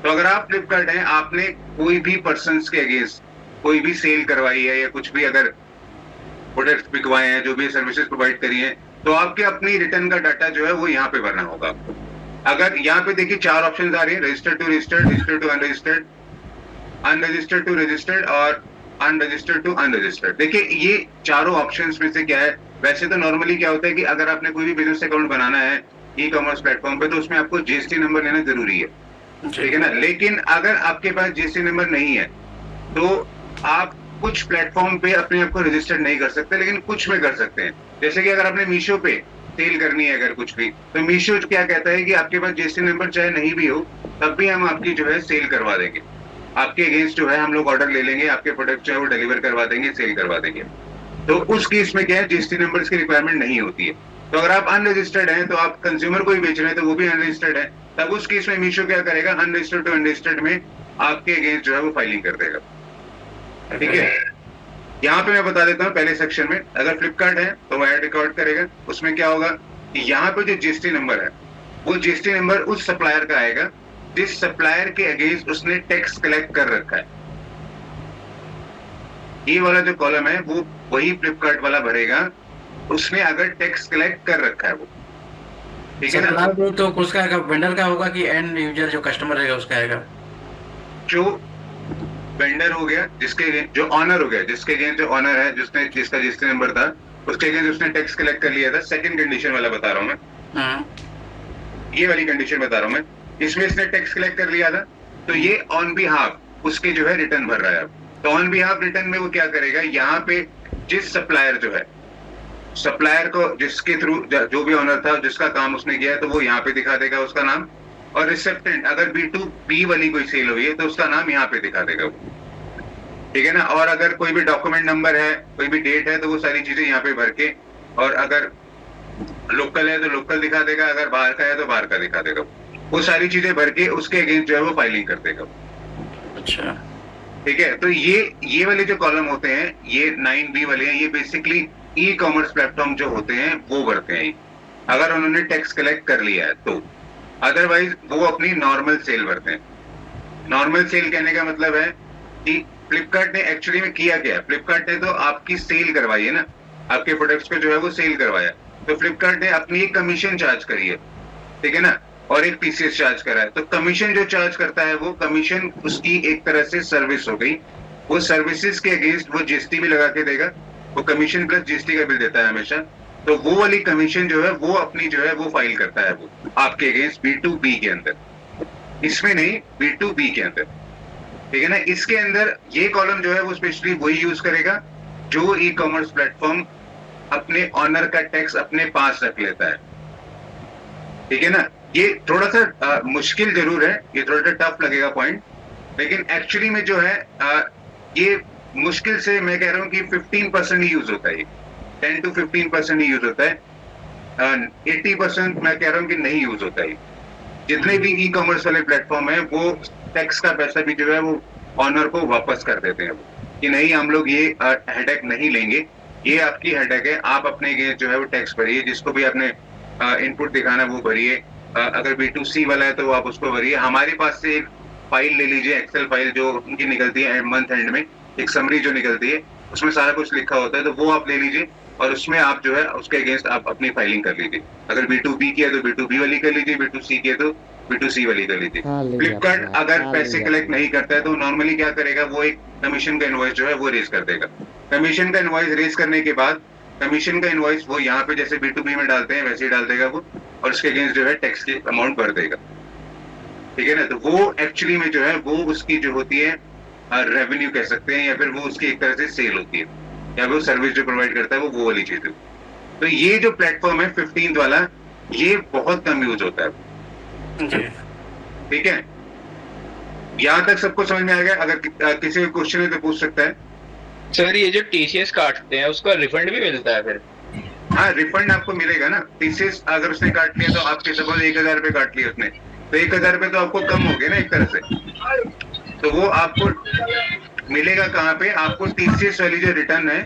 तो अगर आप फ्लिपकार्ट हैं, आपने कोई भी पर्सन के अगेंस्ट कोई भी सेल करवाई है या कुछ भी अगर प्रोडक्ट बिकवाए हैं, जो भी सर्विसेज प्रोवाइड करी है, तो आपके अपनी रिटर्न का डाटा जो है वो यहाँ पे भरना होगा आपको। अगर यहाँ पे देखिए 4 ऑप्शन आ रही है, registered to registered, registered to unregistered, unregistered to registered और अनरजिस्टर्ड टू अनरजिस्टर्ड। देखिए ये चारों ऑप्शंस में से क्या है, वैसे तो नॉर्मली क्या होता है कि अगर आपने कोई भी बिजनेस अकाउंट बनाना है ई कॉमर्स प्लेटफॉर्म पे, तो उसमें आपको जीएसटी नंबर लेना जरूरी है। ठीक है ना, लेकिन अगर आपके पास जीएसटी नंबर नहीं है तो आप कुछ प्लेटफॉर्म पे अपने आप को रजिस्टर्ड नहीं कर सकते, लेकिन कुछ में कर सकते हैं। जैसे कि अगर आपने मीशो पे सेल करनी है अगर कुछ भी, तो मीशो क्या कहता है कि आपके पास जीएसटी नंबर चाहे नहीं भी हो, तब भी हम आपकी जो है सेल करवा देंगे, आपके अगेंस्ट जो है हम लोग ऑर्डर ले लेंगे, आपके प्रोडक्ट जो है वो डिलीवर करवा देंगे, सेल करवा देंगे। तो उस केस में क्या है, जीएसटी नंबर की रिक्वायरमेंट नहीं होती है। तो अगर आप अनरजिस्टर्ड हैं, तो आप कंज्यूमर को ही बेच रहे हैं, तो वो भी अनरजिस्टर्ड है, तब उस केस में मीशो क्या करेगा, अनरजिस्टर्ड टू अनरजिस्टर्ड में आपके अगेंस्ट जो है वो फाइलिंग कर देगा। ठीक है, यहाँ पे मैं बता देता हूँ पहले सेक्शन में, अगर फ्लिपकार्ट है तो वो ऐड रिकॉर्ड करेगा। उसमें क्या होगा कि यहाँ पे जो जीएसटी नंबर है, वो जीएसटी नंबर उस सप्लायर का आएगा जिस सप्लायर के अगेंस्ट उसने टैक्स कलेक्ट कर रखा है। ये वाला जो कॉलम है वो वही फ्लिपकार्ट वाला भरेगा, उसने अगर टैक्स कलेक्ट कर रखा है वो। ठीक है ना, तो उसका आएगा, वेंडर का होगा कि एंड यूजर जो कस्टमर रहेगा उसका आएगा? जो वेंडर हो गया, जिसके जो ऑनर हो गया, जिसके अगेंस्ट जो ऑनर है, जिसका जीएसटी नंबर था, उसके अगेंस्ट उसने टैक्स कलेक्ट कर लिया था। सेकंड कंडीशन वाला बता रहा हूं मैं, ये वाली कंडीशन बता रहा हूं मैं, इसमें इसने टैक्स कलेक्ट कर लिया था, तो ये ऑन बिहाफ उसके जो है रिटर्न भर रहा है। तो ऑन बिहाफ रिटर्न में वो क्या करेगा, यहाँ पे जिस सप्लायर जो है, सप्लायर को जिसके थ्रू जो भी ऑनर था, जिसका काम उसने किया है, तो वो यहाँ पे दिखा देगा उसका नाम। और रिसेप्टेंट अगर B2B वाली कोई सेल हुई है तो उसका नाम यहाँ पे दिखा देगा वो। ठीक है ना, और अगर कोई भी डॉक्यूमेंट नंबर है, कोई भी डेट है, तो वो सारी चीजें यहाँ पे भर के, और अगर लोकल है तो लोकल दिखा देगा, अगर बाहर का है तो बाहर का दिखा देगा। वो सारी चीजें भर के उसके अगेंस्ट जो है वो फाइलिंग कर देगा। अच्छा, ठीक है, तो ये वाले जो कॉलम होते हैं, ये 9B वाले हैं, ये बेसिकली ई कॉमर्स प्लेटफॉर्म जो होते हैं वो भरते हैं, अगर उन्होंने टैक्स कलेक्ट कर लिया है तो। अदरवाइज वो अपनी नॉर्मल सेल भरते हैं। नॉर्मल सेल कहने का मतलब है कि फ्लिपकार्ट ने एक्चुअली में किया क्या, फ्लिपकार्ट ने तो आपकी सेल करवाई है ना, आपके प्रोडक्ट्स को जो है वो सेल करवाया, तो फ्लिपकार्ट ने अपनी एक कमीशन चार्ज करी है, ठीक है ना, और एक टीसीएस चार्ज करा है। तो कमीशन जो चार्ज करता है वो कमीशन उसकी एक तरह से सर्विस हो गई, वो सर्विसेज के अगेंस्ट वो जीएसटी भी लगा के देगा, वो कमीशन प्लस जीएसटी का बिल देता है हमेशा, तो वो वाली कमीशन जो है वो अपनी जो है वो फाइल करता है वो आपके अगेंस्ट B2B के अंदर, इसमें नहीं, B2B के अंदर, ठीक है ना। इसके अंदर ये कॉलम जो है वो स्पेशली वही यूज करेगा जो ई कॉमर्स प्लेटफॉर्म अपने ऑनर का टैक्स अपने पास रख लेता है, ठीक है ना। ये थोड़ा सा मुश्किल जरूर है, ये थोड़ा सा टफ लगेगा पॉइंट, लेकिन एक्चुअली में जो है ये मुश्किल से मैं कह रहा हूँ कि 15% ही यूज होता है, 10 to 15% ही यूज होता है, 80% मैं कह रहा हूँ कि नहीं यूज होता है। जितने भी ई कॉमर्स वाले प्लेटफॉर्म है वो टैक्स का पैसा भी जो है वो ऑनर को वापस कर देते हैं कि नहीं, हम लोग ये हेडेक नहीं लेंगे, ये आपकी हेडेक है, आप अपने जो है वो टैक्स भरिए, जिसको भी आपने इनपुट दिखाना वो भरिए, अगर B2C वाला है तो आप उसको भरिए, हमारे पास से एक फाइल ले लीजिए, एक्सेल फाइल जो उनकी निकलती है मंथ एंड में, एक समरी जो निकलती है उसमें सारा कुछ लिखा होता है, तो वो आप ले लीजिए और उसमें आप जो है उसके अगेंस्ट आप अपनी फाइलिंग कर लीजिए। अगर B2B की है तो B2B वाली कर लीजिए, B2C की है तो B2C वाली कर लीजिए। फ्लिपकार्ट अगर पैसे कलेक्ट नहीं करता है तो नॉर्मली क्या करेगा, वो एक कमीशन का इनवॉइस जो है वो रेज कर देगा। कमीशन का इनवॉइस रेज करने के बाद कमीशन का इनवॉइस वो यहाँ पे जैसे B2B में डालते हैं वैसे ही डाल देगा वो, और उसके अगेंस्ट जो है टैक्स की अमाउंट भर देगा, ठीक है ना। तो वो एक्चुअली में जो है वो उसकी जो होती है रेवेन्यू कह सकते हैं, या फिर वो उसकी एक तरह से सेल होती है, या फिर वो सर्विस जो प्रोवाइड करता है वो वाली चीज है। तो ये जो प्लेटफॉर्म है 15th वाला, ये बहुत कम यूज होता है, ठीक है। यहाँ तक सबको समझ में आ गया? अगर किसी को क्वेश्चन है तो पूछ सकता है। सर ये जो टीसीएस काटते हैं उसका रिफंड भी मिलता है फिर? हाँ, रिफंड आपको मिलेगा ना। टीसीएस अगर उसने काट लिया तो आपके सपोज 1000 रुपए काट लिया उसने, तो 1000 रुपए तो आपको कम हो गए ना एक तरह से, तो वो आपको मिलेगा कहाँ पे, आपको टीसीएस वाली जो रिटर्न है,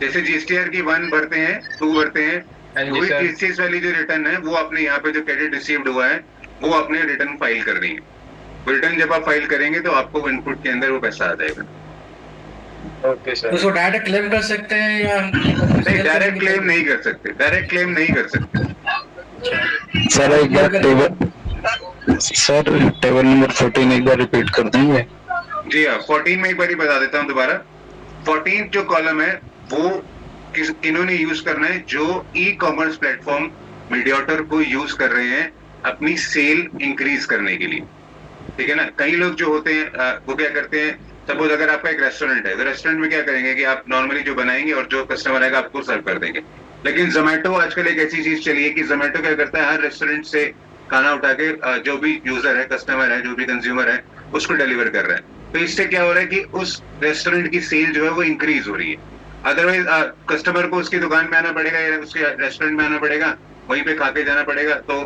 जैसे जीएसटीआर की 1 भरते हैं 2 भरते हैं, वही टीसीएस वाली जो रिटर्न है वो अपने यहाँ पे जो क्रेडिट रिसीव्ड हुआ है वो अपने रिटर्न फाइल कर रही है। रिटर्न जब आप फाइल करेंगे तो आपको इनपुट के अंदर वो पैसा आ जाएगा। Okay sir. उसको डायरेक्ट क्लेम कर सकते हैं या नहीं, डायरेक्ट क्लेम नहीं कर सकते, डायरेक्ट क्लेम नहीं कर सकते। सर एक बार टेबल नंबर 14 एक बार रिपीट कर देंगे? जी हाँ, 14 में एक बार बता देता हूँ दोबारा। 14 जो कॉलम है वो किन्होंने यूज करना है, जो ई कॉमर्स प्लेटफॉर्म मीडिएटर को यूज कर रहे हैं अपनी सेल इंक्रीज करने के लिए, ठीक है ना। कई लोग जो होते हैं वो क्या करते हैं, सपोज अगर आपका एक रेस्टोरेंट है तो रेस्टोरेंट में क्या करेंगे कि आप नॉर्मली जो बनाएंगे और जो कस्टमर आएगा आपको सर्व कर देंगे। लेकिन जोमेटो आजकल एक ऐसी चीज चली है कि जोमेटो क्या करता है, हर रेस्टोरेंट से खाना उठा के जो भी यूजर है, कस्टमर है, जो भी कंज्यूमर है उसको डिलीवर कर रहा है। तो इससे क्या हो रहा है कि उस रेस्टोरेंट की सेल जो है वो इंक्रीज हो रही है। अदरवाइज कस्टमर को उसकी दुकान में आना पड़ेगा या उसके रेस्टोरेंट में आना पड़ेगा, वहीं पे खा के जाना पड़ेगा, तो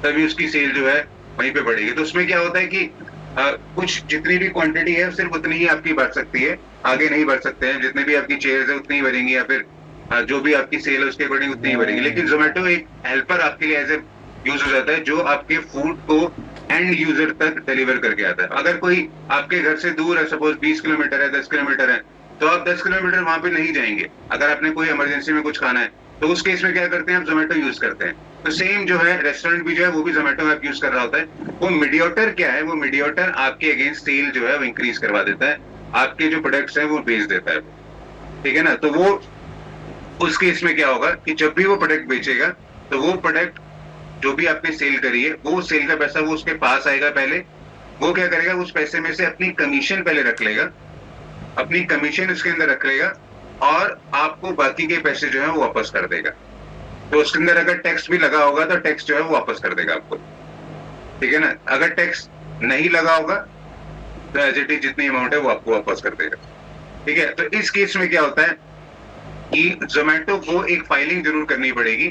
तभी उसकी सेल जो है वहीं पे बढ़ेगी। तो उसमें क्या होता है कि कुछ जितनी भी क्वांटिटी है सिर्फ उतनी ही आपकी बढ़ सकती है, आगे नहीं बढ़ सकते हैं। जितनी भी आपकी चेयर्स है उतनी ही बढ़ेंगी, या फिर जो भी आपकी सेल है उसके अकॉर्डिंग उतनी ही बढ़ेगी। लेकिन जोमेटो एक हेल्पर आपके लिए एज ए यूज हो जाता है जो आपके फूड को एंड यूजर तक डिलीवर करके आता है। अगर कोई आपके घर से दूर है, सपोज 20 किलोमीटर है, 10 किलोमीटर है, तो आप 10 किलोमीटर वहां पे नहीं जाएंगे। अगर आपने कोई इमरजेंसी में कुछ खाना है तो उस केस में क्या करते हैं, आप जोमेटो यूज करते हैं। तो सेम जो है रेस्टोरेंट भी जो है वो भी जोमेटो ऐप यूज कर रहा होता है। वो मीडिएटर क्या है, वो मीडिएटर आपके अगेंस्ट सेल जो है वो इंक्रीज करवा देता है, आपके जो प्रोडक्ट्स हैं वो बेच देता है, ठीक है ना। तो वो उस केस में क्या होगा कि जब भी वो प्रोडक्ट बेचेगा तो वो प्रोडक्ट जो भी आपने सेल करी है वो सेल का पैसा वो उसके पास आएगा। पहले वो क्या करेगा, उस पैसे में से अपनी कमीशन पहले रख लेगा, अपनी कमीशन उसके अंदर रख लेगा और आपको बाकी के पैसे जो है वो वापस कर देगा। तो उसके अंदर अगर टैक्स भी लगा होगा तो टैक्स जो है वो वापस कर देगा आपको, ठीक है ना। अगर टैक्स नहीं लगा होगा तो एज इट इज जितनी अमाउंट है वो आपको वापस कर देगा, ठीक है। तो इस केस में क्या होता है कि जोमेटो को एक फाइलिंग जरूर करनी पड़ेगी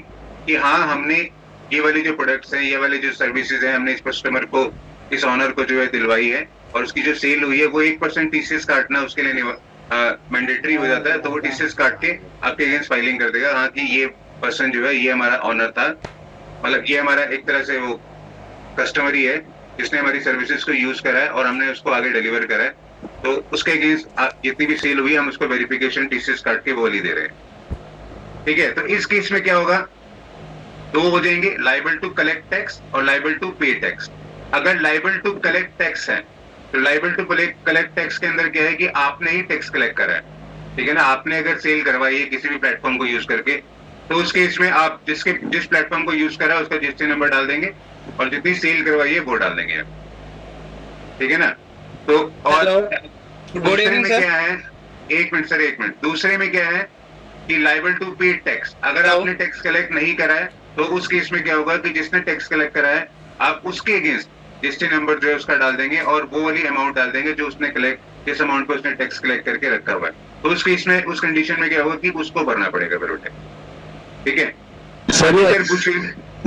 कि हाँ, हमने ये वाली जो प्रोडक्ट्स हैं, ये वाली जो सर्विसेज हैं, हमने इस कस्टमर को, इस ऑनर को जो है दिलवाई है और उसकी जो सेल हुई है वो 1% टीसीएस काटना उसके लिए मैंडेटरी हो जाता है, तो वो टीसीएस काट के आपके अगेंस्ट फाइलिंग कर देगा, हाँ कि ये पर्सन जो है ये हमारा ऑनर था, मतलब ये हमारा एक तरह से वो कस्टमर ही है जिसने हमारी सर्विसेज को यूज करा है और हमने उसको आगे डिलीवर करा है, तो उसके अगेंस्ट जितनी भी सेल हुई है हम उसको वेरिफिकेशन टीसीएस काट के वो वाली दे रहे हैं। ठीक है, तो इस केस में क्या होगा, दो हो जाएंगे, लाइबल टू कलेक्ट टैक्स और लाइबल टू पे टैक्स। अगर लाइबल टू कलेक्ट टैक्स है तो लाइबल टू कलेक्ट टैक्स के अंदर क्या है कि आपने ही टैक्स कलेक्ट करा है, ठीक है ना, आपने अगर सेल करवाई है किसी भी प्लेटफॉर्म को यूज करके, तो उस केस में आप जिस प्लेटफॉर्म को यूज करा है उसका जीएसटी नंबर डाल देंगे और जितनी सेल करवाई है वो डाल देंगे, ठीक है ना। तो और दूसरे में क्या है, एक मिनट, दूसरे में क्या है कि लाइबल टू पे टैक्स, अगर आपने टैक्स कलेक्ट नहीं करा है तो उस केस में क्या होगा कि जिसने टैक्स कलेक्ट करा है आप उसके अगेंस्ट जीएसटी नंबर जो है उसका डाल देंगे और वो वाली अमाउंट डाल देंगे जो उसने जिस अमाउंट पे उसने टैक्स कलेक्ट करके रखा हुआ है, तो उस केस में उस कंडीशन में क्या होगा कि उसको भरना पड़ेगा फिर वो टैक्स, ठीक है।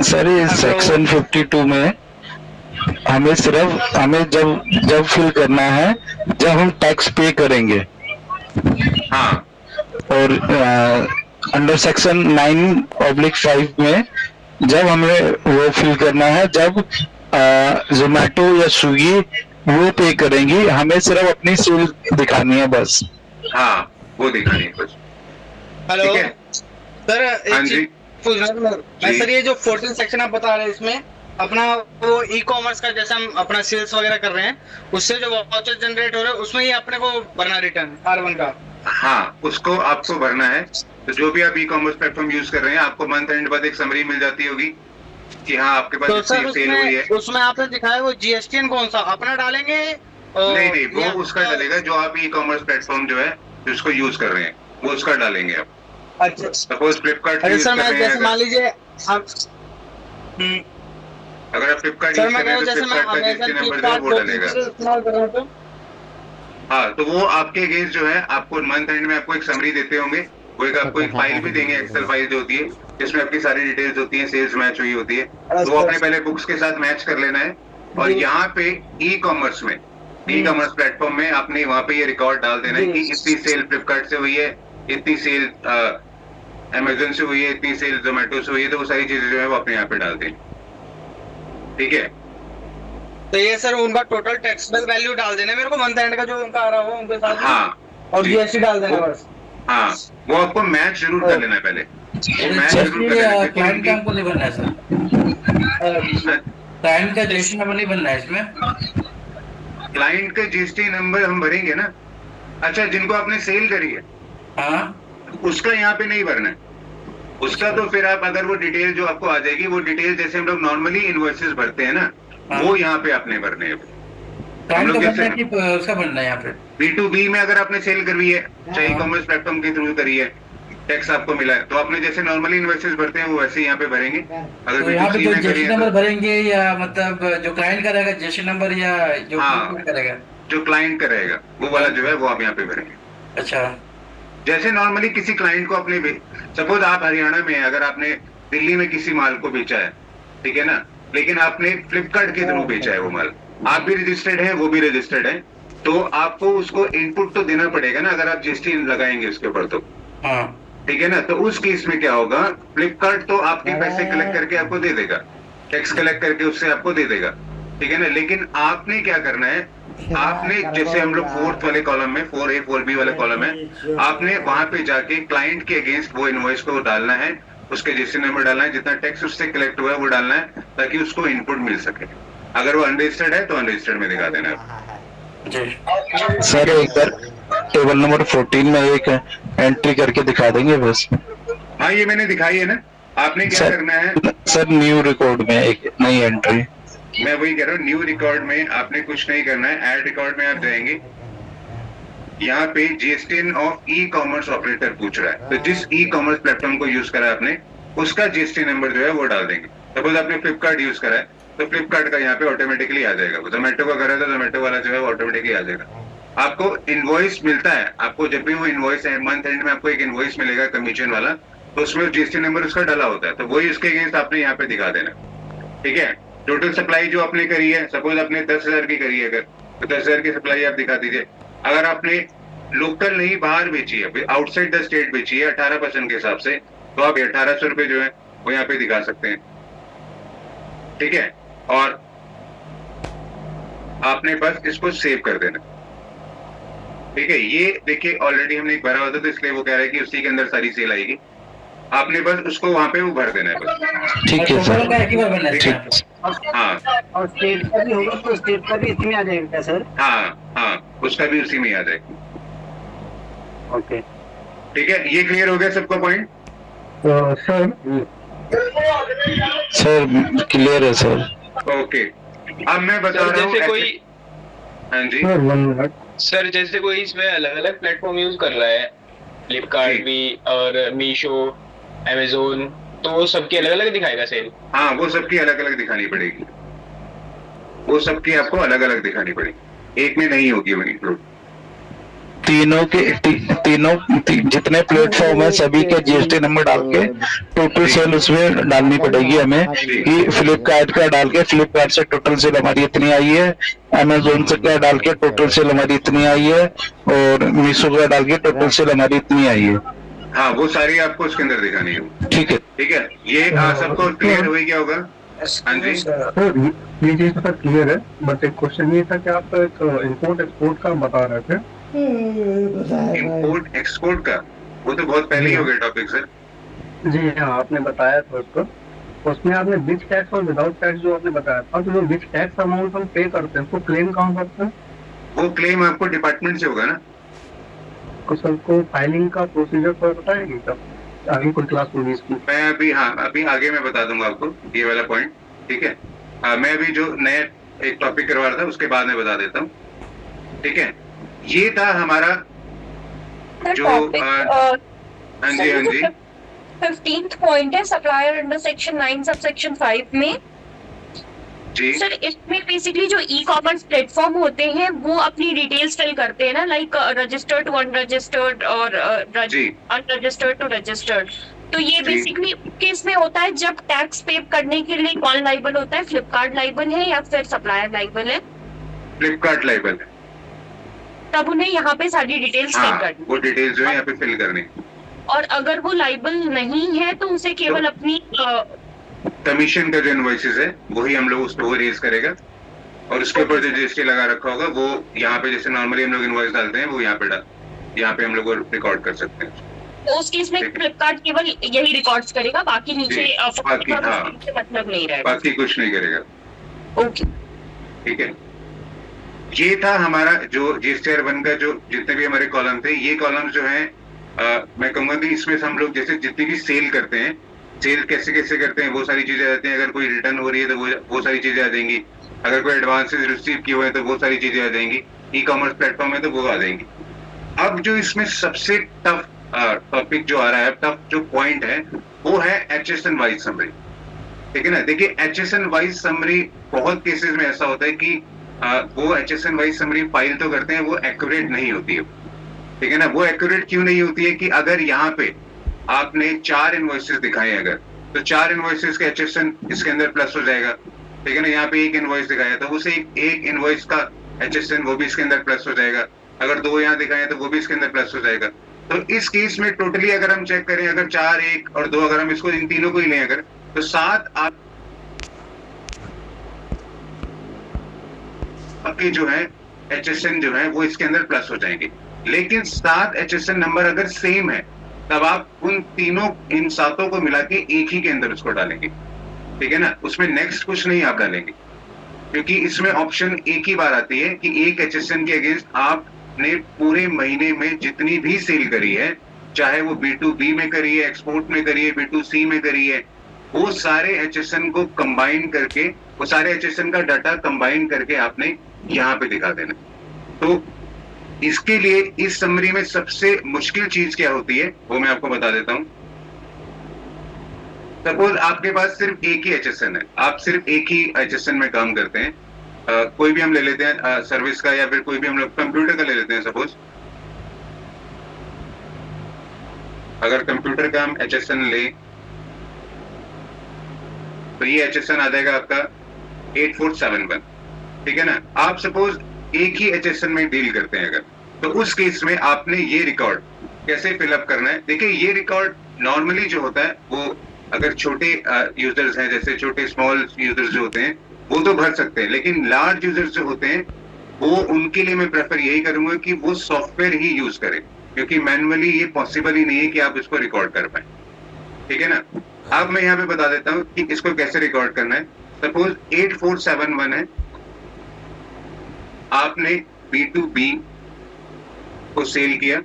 सर ये सेक्शन 52 में हमें जब फिल करना है जब हम टैक्स पे करेंगे, हाँ, और अंडर सेक्शन 9/5 में जब हमें वो फिल करना है जब जोमेटो या स्विगी वो पे करेंगी, हमें सिर्फ अपनी सेल दिखानी है बस। हाँ, वो दिखानी है बस। हेलो ठीक है? सर, हाँ एक जी, चीज पूछना था मैं, सर ये जो 14 सेक्शन आप बता रहे हैं इसमें अपना वो ई कॉमर्स का जैसे हम अपना सेल्स वगैरह कर रहे हैं उससे जो वाउचर जनरेट हो रहा है उसमें ही अपने को भरना रिटर्न R1 का। हाँ, उसको आपको भरना है। तो जो भी आप ई कॉमर्स प्लेटफॉर्म यूज कर रहे हैं आपको मंथ एंड बाद एक समरी मिल जाती होगी कि हाँ आपके पास तो सर सेल हुई है। उसमें आपने दिखाया वो जीएसटीएन कौन सा अपना डालेंगे? नहीं, वो उसका डालेगा जो आप ई कॉमर्स प्लेटफॉर्म जो है जिसको यूज कर रहे हैं वो उसका डालेंगे आप। अच्छा, सपोज फ्लिपकार्ट अरे सर मैं जैसे मान लीजिए आप अगर आप फ्लिपकार्ट सर यूज मैं कर रहे हैं कहूँ तो जैसे मैं फ्लिपकार्ट का अमेज़न जीएसटी नंबर जो है वो डालेगा। इस्तेमाल कर रहा हूँ तो हाँ, तो वो आपके अगेंस्ट जो है आपको मंथ एंड में आपको एक समरी देते होंगे, वो एक आपको एक फाइल भी देंगे, एक्सेल फाइल जो होती है जिसमें आपकी सारी डिटेल्स होती है, सेल्स मैच हुई होती है, तो वो अपने पहले बुक्स के साथ मैच कर लेना है और यहाँ पे ई कॉमर्स में ई कॉमर्स प्लेटफॉर्म में आपने वहाँ पे ये रिकॉर्ड डाल देना है कि इतनी सेल फ्लिपकार्ट से हुई है, इतनी सेल अमेजन से हुई है, इतनी सेल जोमेटो से हुई है, तो वो सारी चीजें जो है वो अपने यहाँ पे डाल दें, ठीक है। तो ये सर उनका टोटल टैक्सेबल वैल्यू डाल देना मेरे को मंथ एंड का जो उनका आ रहा हो उनके साथ में, हाँ, और जीएसटी डाल देना बस। हाँ, वो आपको मैच जरूर कर लेना है पहले, मैच जरूर कर लेना है क्लाइंट का हमको नहीं बनना है सर, क्लाइंट का जीएसटी नंबर नहीं बनना है इसमें। क्लाइंट का जीएसटी नंबर हम भरेंगे ना। अच्छा, जिनको आपने सेल करी है हाँ, उसका यहाँ पे नहीं भरना है, उसका तो फिर आप अगर वो डिटेल जो आपको आ जाएगी वो डिटेल जैसे हम लोग नॉर्मली इनवॉइसेस भरते हैं ना, वो यहाँ पे आपने भरने हैं। क्लाइंट का बनना है कि उसका बनना है यहाँ पे? B2B में अगर आपने सेल करवी है चाहे ई कॉमर्स प्लेटफॉर्म के थ्रू करी है, टैक्स आपको मिला है, तो आपने जैसे नॉर्मली इनवॉइसेस भरते हैं वो वैसे ही यहाँ पे भरेंगे। अगर तो यहाँ पे B2C जो में करी जीएसटी है नंबर तो भरेंगे या मतलब जो क्लाइंट का रहेगा जीएसटी नंबर या जो हाँ, करेगा? जो क्लाइंट का रहेगा वो वाला जो है वो आप यहाँ पे भरेंगे। अच्छा, जैसे नॉर्मली किसी क्लाइंट को आपने सपोज आप हरियाणा में है, अगर आपने दिल्ली में किसी माल को बेचा है, ठीक है ना, लेकिन आपने फ्लिपकार्ट के थ्रू बेचा है वो माल, आप भी रजिस्टर्ड है वो भी रजिस्टर्ड है, तो आपको उसको इनपुट तो देना पड़ेगा ना अगर आप जीएसटी लगाएंगे उसके ऊपर तो, हाँ, ठीक है ना। तो उस केस में क्या होगा, फ्लिपकार्ट तो आपके पैसे कलेक्ट करके आपको दे देगा, टैक्स कलेक्ट करके उससे आपको दे देगा, ठीक है ना। लेकिन आपने क्या करना है, आपने जैसे हम लोग 4th वाले कॉलम में 4A 4B वाले कॉलम है, आपने वहां पे जाके क्लाइंट के अगेंस्ट वो इनवॉइस को डालना है, उसके जीएसटी नंबर डालना है, जितना टैक्स उससे कलेक्ट हुआ है वो डालना है ताकि उसको इनपुट मिल सके। अगर वो अनरजिस्टर्ड है तो अनरजिस्टर्ड में दिखा देना है। जी सर एक बार टेबल नंबर 14 में एक एंट्री करके दिखा देंगे बस। हाँ, ये मैंने दिखाई है ना, आपने क्या करना है सर न्यू रिकॉर्ड में एक नई एंट्री, मैं वही कह रहा हूँ, न्यू रिकॉर्ड में आपने कुछ नहीं करना है, ऐड रिकॉर्ड में आप जाएंगे, यहाँ पे GST of e commerce operator पूछ रहा है, तो जिस ई कॉमर्स प्लेटफॉर्म को यूज करा आपने उसका जीएसटी नंबर जो है वो डाल देंगे। सपोज आपने फ्लिपकार्ट यूज करा है तो फ्लिपकार्ट का यहाँ पे ऑटोमेटिकली आ जाएगा, जोमेटो का करा तो जोमेटो वाला जो है वो ऑटोमेटिकली आ जाएगा। आपको इनवॉइस मिलता है, आपको जब भी वो इनवॉइस है मंथ एंड में आपको एक इनवॉइस मिलेगा कमीशन वाला, तो उसमें जीएसटी नंबर उसका डाला होता है, तो वही उसके अगेंस्ट आपने यहाँ पे दिखा देना, ठीक है। टोटल सप्लाई जो आपने करी है, सपोज आपने 10,000 की करी है अगर, तो 10,000 की सप्लाई आप दिखा दीजिए। अगर आपने लोकल नहीं बाहर बेची है, आउटसाइड द स्टेट बेची है 18% के हिसाब से, तो आप 1800 रुपए जो है वो यहाँ पे दिखा सकते हैं, ठीक है। और आपने बस इसको सेव कर देना, ठीक है। ये देखिए ऑलरेडी हमने एक भरा हुआ था, तो इसलिए वो कह रहा है कि उसी के अंदर सारी सेल आएगी। आपने बस उसको वहां पे वो भर देना है बस। ठीक है सर। का एक ही बार भरना है ठीक सर। हाँ और स्टेट का भी होगा तो स्टेट का भी इसमें आ जाएगा क्या सर? हाँ, उसका भी उसी में आ जाएगा। ओके ठीक है, ये क्लियर हो गया सबका पॉइंट? तो सर सर क्लियर है सर। ओके, अब मैं बता सर रहा हूँ जैसे कोई हाँ जी सर जैसे कोई इसमें अलग अलग प्लेटफॉर्म यूज कर रहा है, फ्लिपकार्ट जी। भी और मीशो, अमेजोन, तो वो सबकी अलग अलग दिखाएगा सेल? हाँ, वो सबकी अलग अलग दिखानी पड़ेगी, वो सबकी आपको अलग अलग दिखानी पड़ेगी, एक में नहीं होगी वो इंक्लूड। तीनों के जितने प्लेटफॉर्म है सभी के जीएसटी नंबर डाल के टोटल सेल उसमें डालनी पड़ेगी हमें, कि फ्लिपकार्ट का डाल के फ्लिपकार्ट से टोटल सेल हमारी इतनी आई है, अमेजोन से क्या डाल के टोटल सेल हमारी इतनी आई है, और मीशो का डाल के टोटल सेल हमारी इतनी आई है। हाँ, वो सारी आपको उसके अंदर दिखानी है, ठीक है। ठीक है। ये सबको क्लियर हो गया होगा? हाँ जी सर ये चीज तो क्लियर है, बट एक क्वेश्चन ये था कि आप इंपोर्ट एक्सपोर्ट का बता रहे थे। इंपोर्ट एक्सपोर्ट का वो तो बहुत पहले ही हो गया टॉपिक सर। जी हाँ, आपने बताया था उसको, उसमें आपने विच टैक्स और विदाउट टैक्स जो आपने बताया था, तो जो विच टैक्स अमाउंट हम पे करते हैं उसको क्लेम कहाँ करते हैं? वो क्लेम आपको डिपार्टमेंट से होगा ना। तो सर को फाइलिंग का प्रोसीजर तो बताएंगे तब आगे कोई क्लास होगी इसकी? मैं अभी आगे मैं बता दूंगा आपको ये वाला पॉइंट, ठीक है। मैं अभी जो नया एक टॉपिक करवा रहा था उसके बाद में बता देता हूँ, ठीक है। ये था हमारा जो हाँ जी 15th पॉइंट है supplier under section 9 sub section 5 में। जी सर इसमें बेसिकली जो ई कॉमर्स प्लेटफॉर्म होते हैं वो अपनी डिटेल्स फिल करते हैं ना, लाइक रजिस्टर्ड टू अनरजिस्टर्ड और जी अनरजिस्टर्ड टू रजिस्टर्ड। तो ये जी। बेसिकली केस में होता है जब टैक्स पे करने के लिए कौन लाइबल होता है, फ्लिपकार्ट लाइबल है या फिर सप्लायर लाइबल है? फ्लिपकार्ट लाइबल है। तब उन्हें यहाँ पे सारी डिटेल्स फिल हाँ, करनी वो डिटेल्स जो है यहाँ पे फिल करनी। और अगर वो लाइबल नहीं है तो उसे केवल अपनी कमीशन का जो इनवॉइसेस है वही हम लोग उसको रेज करेगा, और उसके ऊपर जो जीएसटी लगा रखा होगा वो यहाँ पे जैसे नॉर्मली हम लोग इनवॉइस डालते हैं वो यहाँ पे हम लोग रिकॉर्ड कर सकते हैं। तो उस केस में फ्लिपकार्ट केवल यही रिकॉर्ड्स करेगा, बाकी नीचे जी, बाकी, हाँ। से मतलब नहीं रहेगा। बाकी कुछ नहीं करेगा, ओके ठीक है। ये था हमारा जो जीएसटीआर 1 का जो जितने भी हमारे कॉलम थे। ये कॉलम जो है मैं कहूंगा कि इसमें से हम लोग जैसे जितनी भी सेल करते हैं, सेल कैसे कैसे करते हैं वो सारी चीजें आ जाती हैं। अगर कोई रिटर्न हो रही है तो वो सारी चीजें आ जाएंगी। अगर कोई एडवांसेस रिसीव किए हुए हैं तो वो सारी चीजें आ जाएंगी। ई कॉमर्स प्लेटफॉर्म है तो वो आ जाएंगी। अब जो इसमें सबसे टफ टॉपिक जो आ रहा है, टफ जो पॉइंट है वो है HSN वाइज समरी, ठीक है ना। देखिए HSN वाइज समरी बहुत केसेस में ऐसा होता है कि वो HSN वाइज समरी फाइल तो करते हैं, वो एक्यूरेट नहीं होती है, ठीक है ना। वो एक्यूरेट क्यों नहीं होती है कि अगर यहाँ पे आपने 4 इनवॉइसेस दिखाए अगर, तो 4 इनवॉइसेस का HSN इसके अंदर प्लस हो जाएगा, ठीक है ना। यहाँ पे एक इनवॉइस दिखाया तो उसे एक इनवॉइस का HSN वो भी इसके अंदर प्लस हो जाएगा। अगर 2 यहाँ दिखाए तो वो भी इसके अंदर प्लस हो जाएगा। तो इस केस में टोटली अगर हम चेक करें, अगर 4, 1 और 2 अगर हम इसको इन तीनों को ही लें अगर, तो 7 आपके जो है HSN जो है वो इसके अंदर प्लस हो जाएंगे। लेकिन 7 HSN नंबर अगर सेम है तब आप उन तीनों इन 7 को मिला के एक ही के अंदर उसको डालेंगे, ठीक है ना। उसमें नेक्स्ट कुछ नहीं आप डालेंगे, क्योंकि इसमें ऑप्शन एक ही बार आती है कि एक HSN के अगेंस्ट आपने पूरे महीने में जितनी भी सेल करी है, चाहे वो B2B में करी है, एक्सपोर्ट में करी है, B2C में करी है, वो सारे HSN को कंबाइन करके, वो सारे HSN का डाटा कंबाइन करके आपने यहाँ पे दिखा देना। तो इसके लिए इस समरी में सबसे मुश्किल चीज क्या होती है वो मैं आपको बता देता हूं। सपोज आपके पास सिर्फ एक ही HSN है, आप सिर्फ एक ही HSN में काम करते हैं। कोई भी हम ले लेते हैं सर्विस का, या फिर कोई भी हम लोग कंप्यूटर का ले लेते हैं। सपोज अगर कंप्यूटर का हम HSN ले तो ये HSN आ जाएगा आपका 8471, ठीक है ना। आप सपोज एक ही HSN में डील करते हैं अगर, तो उस केस में आपने ये रिकॉर्ड कैसे फिलअप करना है। देखिए ये रिकॉर्ड नॉर्मली जो होता है वो अगर छोटे यूजर्स हैं, जैसे छोटे स्मॉल यूजर्स जो होते हैं वो तो भर सकते हैं, लेकिन लार्ज यूजर्स जो होते हैं वो उनके लिए मैं प्रेफर यही करूंगा कि वो सॉफ्टवेयर ही यूज करें, क्योंकि मैनुअली ये पॉसिबल ही नहीं है कि आप इसको रिकॉर्ड कर पाए। ठीक है ना। अब मैं यहाँ पे बता देता हूँ कि इसको कैसे रिकॉर्ड करना है। सपोज 8471 है, आपने B2B को सेल किया,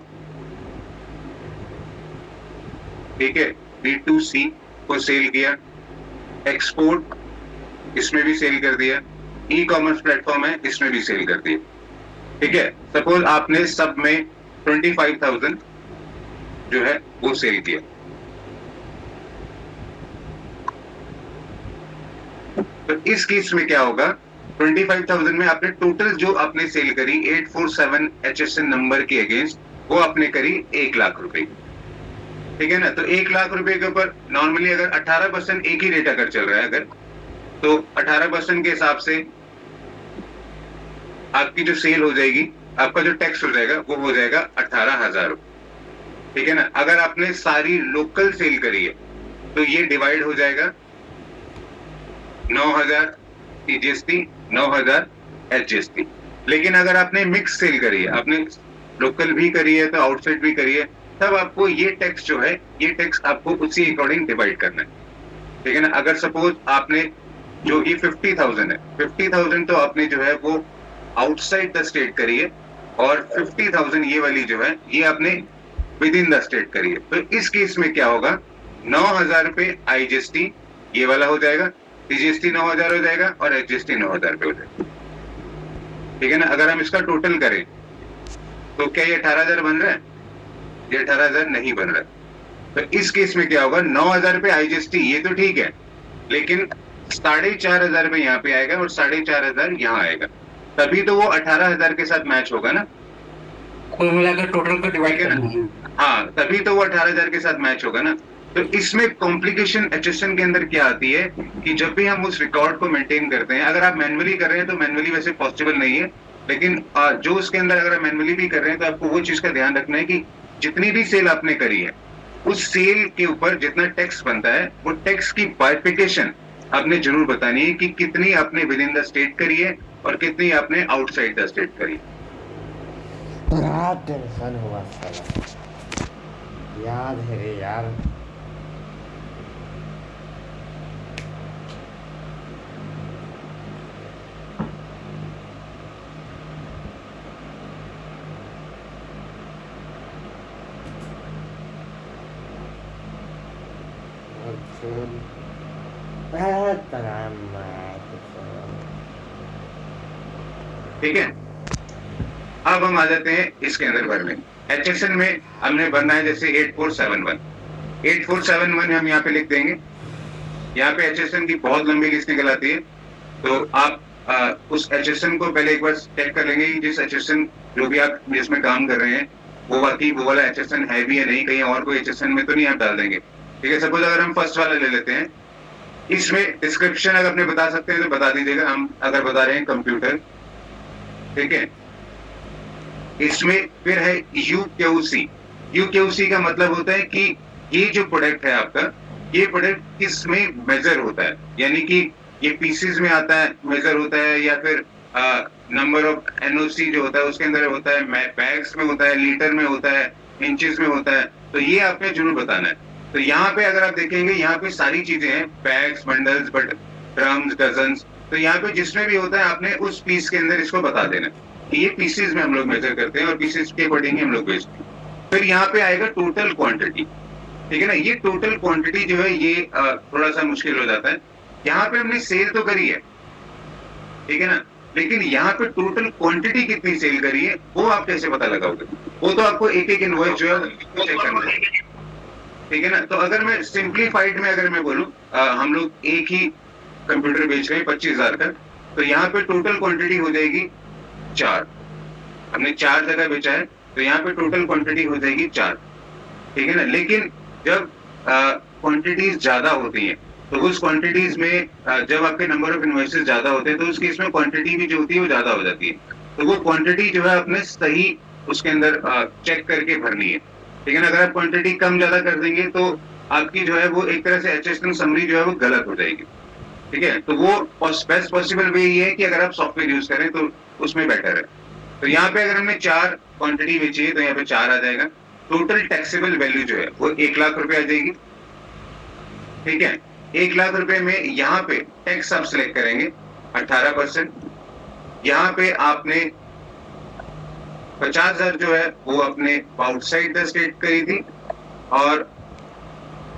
ठीक है, B2C को सेल किया, एक्सपोर्ट इसमें भी सेल कर दिया, ई कॉमर्स प्लेटफॉर्म है इसमें भी सेल कर दिया। ठीक है, सपोज आपने सब में 25,000 जो है वो सेल किया। तो इस केस में क्या होगा, 25,000 में आपने टोटल जो आपने सेल करी 847 HSN नंबर के अगेंस्ट वो आपने करी 1 लाख रुपए। ठीक है ना। तो 1 लाख रुपए के ऊपर नॉर्मली अगर 18% एक ही रेट अगर चल रहा है अगर, तो 18% के हिसाब से आपकी जो सेल हो जाएगी, आपका जो टैक्स हो जाएगा वो हो जाएगा 18,000 रुपए। ठीक है ना। अगर आपने सारी लोकल सेल करी है तो ये डिवाइड हो जाएगा 9,000 CGST, 9,000 HGST। लेकिन अगर आपने मिक्स सेल करी है, आपने लोकल भी करी है तो आउटसाइड भी करी है, तब आपको ये टैक्स जो है, ये टैक्स आपको उसी अकॉर्डिंग डिवाइड करना है। ठीक है ना। अगर सपोज आपने जो ये 50,000 है, 50,000 तो आपने जो है वो आउटसाइड द स्टेट करी है, और 50,000 ये वाली जो है ये आपने विद इन द स्टेट करी है। तो इस केस में क्या होगा, 9,000 रुपए IGST ये वाला हो जाएगा, CGST 9,000 हो जाएगा और HGST 9,000 रुपए हो जाएगा। ठीक है ना। अगर हम इसका टोटल करें तो क्या ये 18,000 बन रहा है, ये 18,000 नहीं बन रहा है। तो इस केस में क्या होगा, 9,000 रुपए IGST ये तो ठीक है, लेकिन 4,500 रुपए यहाँ पे आएगा और 4,500 यहाँ आएगा, तभी तो वो 18,000 के साथ मैच होगा ना, कुल मिलाकर टोटल को डिवाइड करना है। हाँ, तभी तो वो 18,000 के साथ मैच होगा ना। तो इसमें कॉम्प्लिकेशन HSN के अंदर क्या आती है कि जब भी हम उस रिकॉर्ड को मेंटेन करते हैं, अगर आप मैन्युअली कर रहे हैं तो मैन्युअली वैसे पॉसिबल नहीं है, लेकिन जो उसके अंदर अगर आप मैन्युअली भी कर रहे हैं तो आपको वो चीज का ध्यान रखना है कि जितनी भी सेल आपने करी है उस सेल के ऊपर जितना टैक्स बनता है वो टैक्स की बाइफिकेशन आपने जरूर बतानी है कि कितनी आपने विद इन द स्टेट करी है और कितनी आपने आउटसाइड द स्टेट करी है। बड़ा टेंशन हुआ साला, याद है रे यार। ठीक है। अब हम आ जाते हैं इसके अंदर भरने। HSN में हमने भरना है जैसे 8471 हम यहाँ पे लिख देंगे। यहाँ पे HSN की बहुत लंबी लिस्ट निकल आती है, तो आप उस HSN को पहले एक बार चेक कर लेंगे कि जिस HSN जो भी आप जिसमें काम कर रहे हैं वो बाकी वो वाला HSN है भी या नहीं, कहीं और कोई HSN में तो नहीं आप डाल देंगे। ठीक है। सपोज अगर हम फर्स्ट वाला ले लेते हैं, इसमें डिस्क्रिप्शन अगर अपने बता सकते हैं तो बता दीजिएगा। हम अगर बता रहे हैं कंप्यूटर, ठीक है, इसमें फिर है UQC का मतलब होता है कि ये जो प्रोडक्ट है आपका, ये प्रोडक्ट किस में मेजर होता है, यानी कि ये पीसेस में आता है, मेजर होता है, या फिर नंबर ऑफ NOC जो होता है उसके अंदर होता है, बैग्स में होता है, लीटर में होता है, इंचेस में होता है। तो ये आपने जरूर बताना है। तो यहाँ पे अगर आप देखेंगे यहाँ पे सारी चीजें हैं, बैग्स, बंडल्स, ड्रम्स, डजन्स। तो यहाँ पे जिसमें भी होता है आपने उस पीस के अंदर इसको बता देना कि ये पीसेस में हम लोग मेजर करते हैं और पीसेस के अकॉर्डिंग हम लोग बेचते हैं। फिर यहाँ पे आएगा टोटल क्वांटिटी। ठीक है ना। ये टोटल क्वांटिटी जो है ये थोड़ा सा मुश्किल हो जाता है। यहाँ पे हमने सेल तो करी है, ठीक है ना, लेकिन यहाँ पे टोटल क्वांटिटी कितनी सेल करी है वो आप कैसे पता लगाओगे? वो तो आपको एक एक इनवॉइस जो है वो चेक करना है। ठीक है ना। तो अगर मैं सिंप्लीफाइड में अगर मैं बोलूं, हम लोग एक ही कंप्यूटर बेच रहे हैं 25,000 का, तो यहाँ पे टोटल क्वांटिटी हो जाएगी 4। हमने 4 जगह बेचा है तो यहाँ पे टोटल क्वांटिटी हो जाएगी 4। ठीक है ना। लेकिन जब क्वांटिटीज ज्यादा होती हैं तो उस क्वांटिटीज में जब आपके नंबर ऑफ इनवॉइसेस ज्यादा होते हैं तो उस केस में क्वांटिटी भी जो होती है वो ज्यादा हो जाती है। तो वो क्वांटिटी जो है अपने सही उसके अंदर चेक करके भरनी है। लेकिन अगर आप क्वांटिटी कम ज्यादा कर देंगे तो आपकी जो है वो एक तरह से HSN समरी जो है वो गलत हो जाएगी। ठीक है, तो वो बेस्ट पॉसिबल वे ये है कि अगर आप सॉफ्टवेयर यूज करें तो उसमें बेटर है। तो यहाँ पे अगर हमने 4 क्वांटिटी बेची है तो यहाँ पे 4 आ जाएगा। टोटल टैक्सेबल वैल्यू जो है वो 1 लाख रुपए आ जाएगी। ठीक है, 1 लाख रुपए में यहाँ पे टैक्स आप सिलेक्ट करेंगे 18%। यहाँ पे आपने 50,000 जो है वो अपने आउटसाइड द स्टेट करी थी और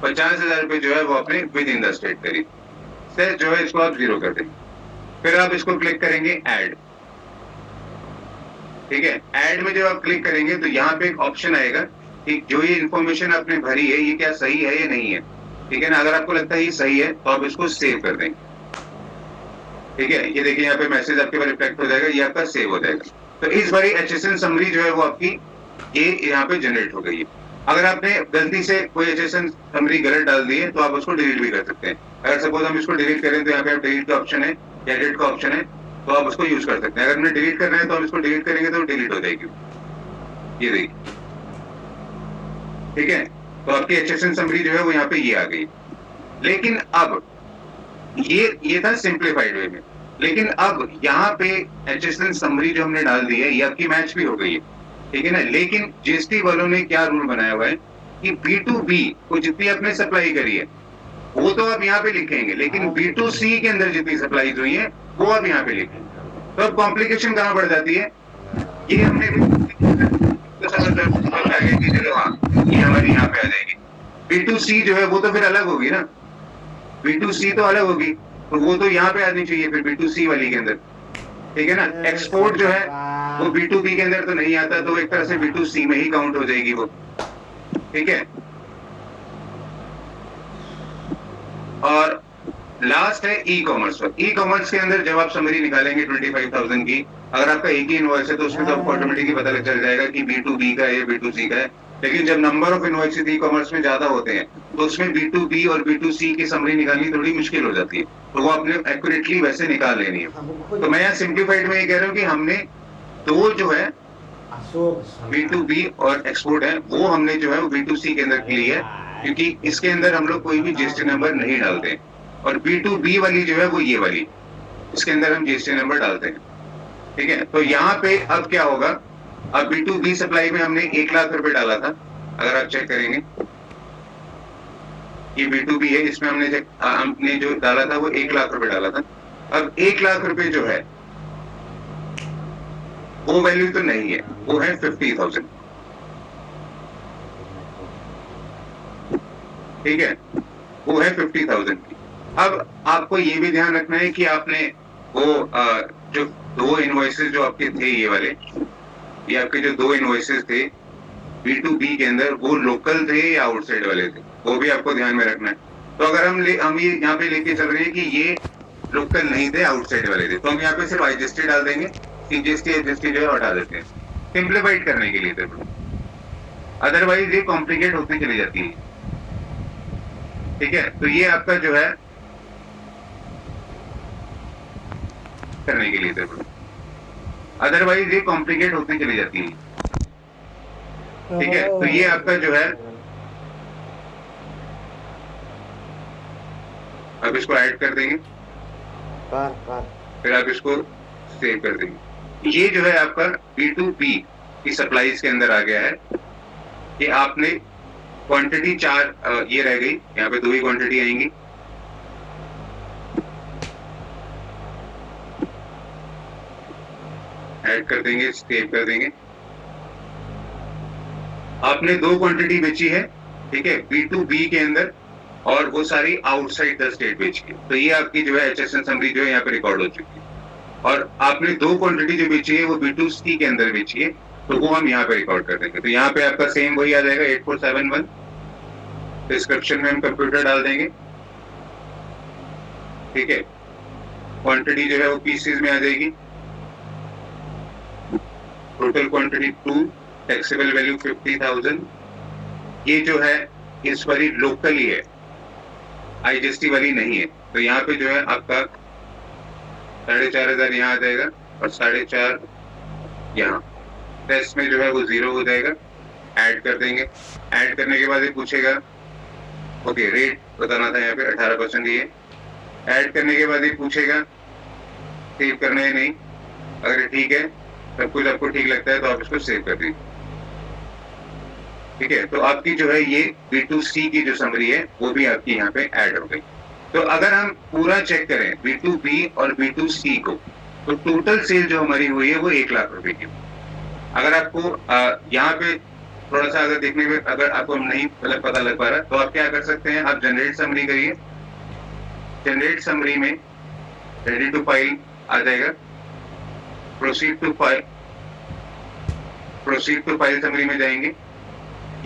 50,000 रुपए जो है वो अपने विद इन द स्टेट करी। सेस जो है इसको आप 0 कर देंगे। फिर आप इसको क्लिक करेंगे ऐड। ठीक है, ऐड में जब आप क्लिक करेंगे तो यहाँ पे एक ऑप्शन आएगा कि जो ये इन्फॉर्मेशन आपने भरी है ये क्या सही है या नहीं है। ठीक है ना, अगर आपको लगता है ये सही है तो आप इसको सेव कर देंगे। ठीक है, ये देखिए यहाँ पे मैसेज आपके पास रिफ्लेक्ट हो जाएगा, ये आपका सेव हो जाएगा। तो इस बारी HSN समरी जो है वो आपकी ये यहाँ पे जनरेट हो गई है। अगर आपने गलती से कोई HSN समरी गलत डाल दी है तो आप उसको डिलीट भी कर सकते हैं। अगर सपोज हम इसको डिलीट करें तो यहाँ पे डिलीट का ऑप्शन है, एडिट का ऑप्शन है, तो आप उसको यूज कर सकते हैं। अगर हमने डिलीट करना है तो हम इसको डिलीट करेंगे तो डिलीट हो जाएगी, ये देखिए। ठीक है, तो आपकी HSN समरी जो है वो यहाँ पे ये आ गई। लेकिन अब ये था सिंप्लीफाइड वे में। लेकिन अब यहाँ पे HSN समरी जो हमने डाल दी है ये आपकी मैच भी हो गई है। ठीक है ना, लेकिन GST वालों ने क्या रूल बनाया हुआ है कि B2B को जितनी आपने सप्लाई करी है वो तो आप यहाँ पे लिखेंगे, लेकिन B2C के अंदर जितनी सप्लाईज हुई है वो आप यहाँ पे लिखेंगे। तो अब कॉम्प्लिकेशन कहाँ बढ़ जाती है, ये हमने कि चलो हाँ ये हमारी यहाँ पे आ जाएगी। B2C जो है वो तो फिर अलग होगी ना, B2C तो अलग होगी, तो वो तो यहाँ पे आनी चाहिए फिर B2C वाली के अंदर। ठीक है ना, एक्सपोर्ट जो है वो B2B के अंदर तो नहीं आता, तो एक तरह से B2C में ही काउंट हो जाएगी वो। ठीक है, और लास्ट है ई कॉमर्स। ई कॉमर्स के अंदर जब आप समरी निकालेंगे 25,000 की, अगर आपका एक ही इनवॉइस है तो उसमें तो आपको ऑटोमेटिकली पता लग चल जाएगा कि B2B का है B2C का है। लेकिन जब number of invoices e commerce में ज्यादा होते हैं तो उसमें B2B और B2C की समरी निकालनी थोड़ी मुश्किल हो जाती है, तो वो आपने एक्यूरेटली वैसे निकाल लेनी है। तो मैं यहाँ सिंप्लीफाइड में ये कह रहा हूँ कि हमने दो जो है B2B और एक्सपोर्ट है वो हमने जो है वो B2C के अंदर ली है, क्योंकि इसके अंदर हम लोग कोई भी GST नंबर नहीं डालते। और B2B वाली जो है वो ये वाली, इसके अंदर हम GST नंबर डालते हैं। ठीक है, तो यहाँ पे अब क्या होगा, अब B2B सप्लाई में हमने 1 लाख रुपए डाला था। अगर आप चेक करेंगे ये B2B है, इसमें हमने जो डाला था वो 1 लाख रुपए डाला था। अब 1 लाख रुपए जो है वो वैल्यू तो नहीं है, वो है 50,000। ठीक है, वो है 50,000 की। अब आपको ये भी ध्यान रखना है कि आपने वो जो 2 इनवॉइसेस जो आपके थे ये वाले, ये आपके जो 2 इनवॉइसेस थे B2B के अंदर वो लोकल थे या आउटसाइड वाले थे, वो भी आपको ध्यान में रखना है। तो अगर हम ये यहाँ पे लेके चल रहे हैं कि ये लोकल नहीं थे आउटसाइड वाले थे, तो हम यहाँ पे सिर्फ IGST डाल देंगे, HST जो है हटा देते हैं सिंप्लीफाइड करने के लिए सिर्फ। अदरवाइज ये कॉम्प्लिकेट होती चली जाती है। ठीक है, तो ये आपका जो है करने के लिए सिर्फ, अदरवाइज ये कॉम्प्लिकेट होती चली जाती है। ठीक है, तो ये आपका जो है अब इसको ऐड कर देंगे, फिर आप इसको सेव कर देंगे। ये जो है आपका B2B की सप्लाईज के अंदर आ गया है कि आपने क्वांटिटी 4 ये रह गई, यहाँ पे 2 ही क्वांटिटी आएंगी। ऐड कर देंगे, सेव कर देंगे। आपने 2 क्वांटिटी बेची है, ठीक है, B2B के अंदर, और वो सारी आउटसाइड द स्टेट बेची है। तो ये आपकी जो है HSN समरी जो है यहाँ पे रिकॉर्ड हो चुकी है। और आपने 2 क्वांटिटी जो बेची है वो B2C के अंदर बेची है, तो वो हम यहाँ पे रिकॉर्ड कर देंगे। तो यहाँ पे आपका सेम वही आ जाएगा 8471। डिस्क्रिप्शन में हम कंप्यूटर डाल देंगे। ठीक है, क्वांटिटी जो है वो पीसेस में आ जाएगी। Total quantity 2, taxable value 50,000। ये जो है इस वाली लोकल ही है, IGST वाली नहीं है। तो यहाँ पे जो है आपका 4,500 यहाँ आ जाएगा और 4,500 यहाँ टेस्ट में जो है वो 0 हो जाएगा, ऐड कर देंगे। ऐड करने के बाद ये पूछेगा, ओके रेट बताना था यहाँ पे 18% ये। ऐड करने के बाद ये पूछेगा सेव करना है नहीं, अगर ठीक है सब कुछ आपको ठीक लगता है तो आप इसको सेव कर दीजिए। ठीक है, तो आपकी जो है ये B2C की जो समरी है वो भी आपकी यहाँ पे ऐड हो गई। तो अगर हम पूरा चेक करें B2B और B2C को, तो टोटल सेल जो हमारी हुई है वो 1 लाख रुपए की। अगर आपको यहाँ पे थोड़ा सा अगर देखने में अगर आपको नहीं पता लग पा रहा तो आप क्या कर सकते हैं, आप जनरेट समरी करिए। जनरेट समरी में रेडी टू फाइल आ जाएगा, प्रोसीड टू फाइल समरी में जाएंगे।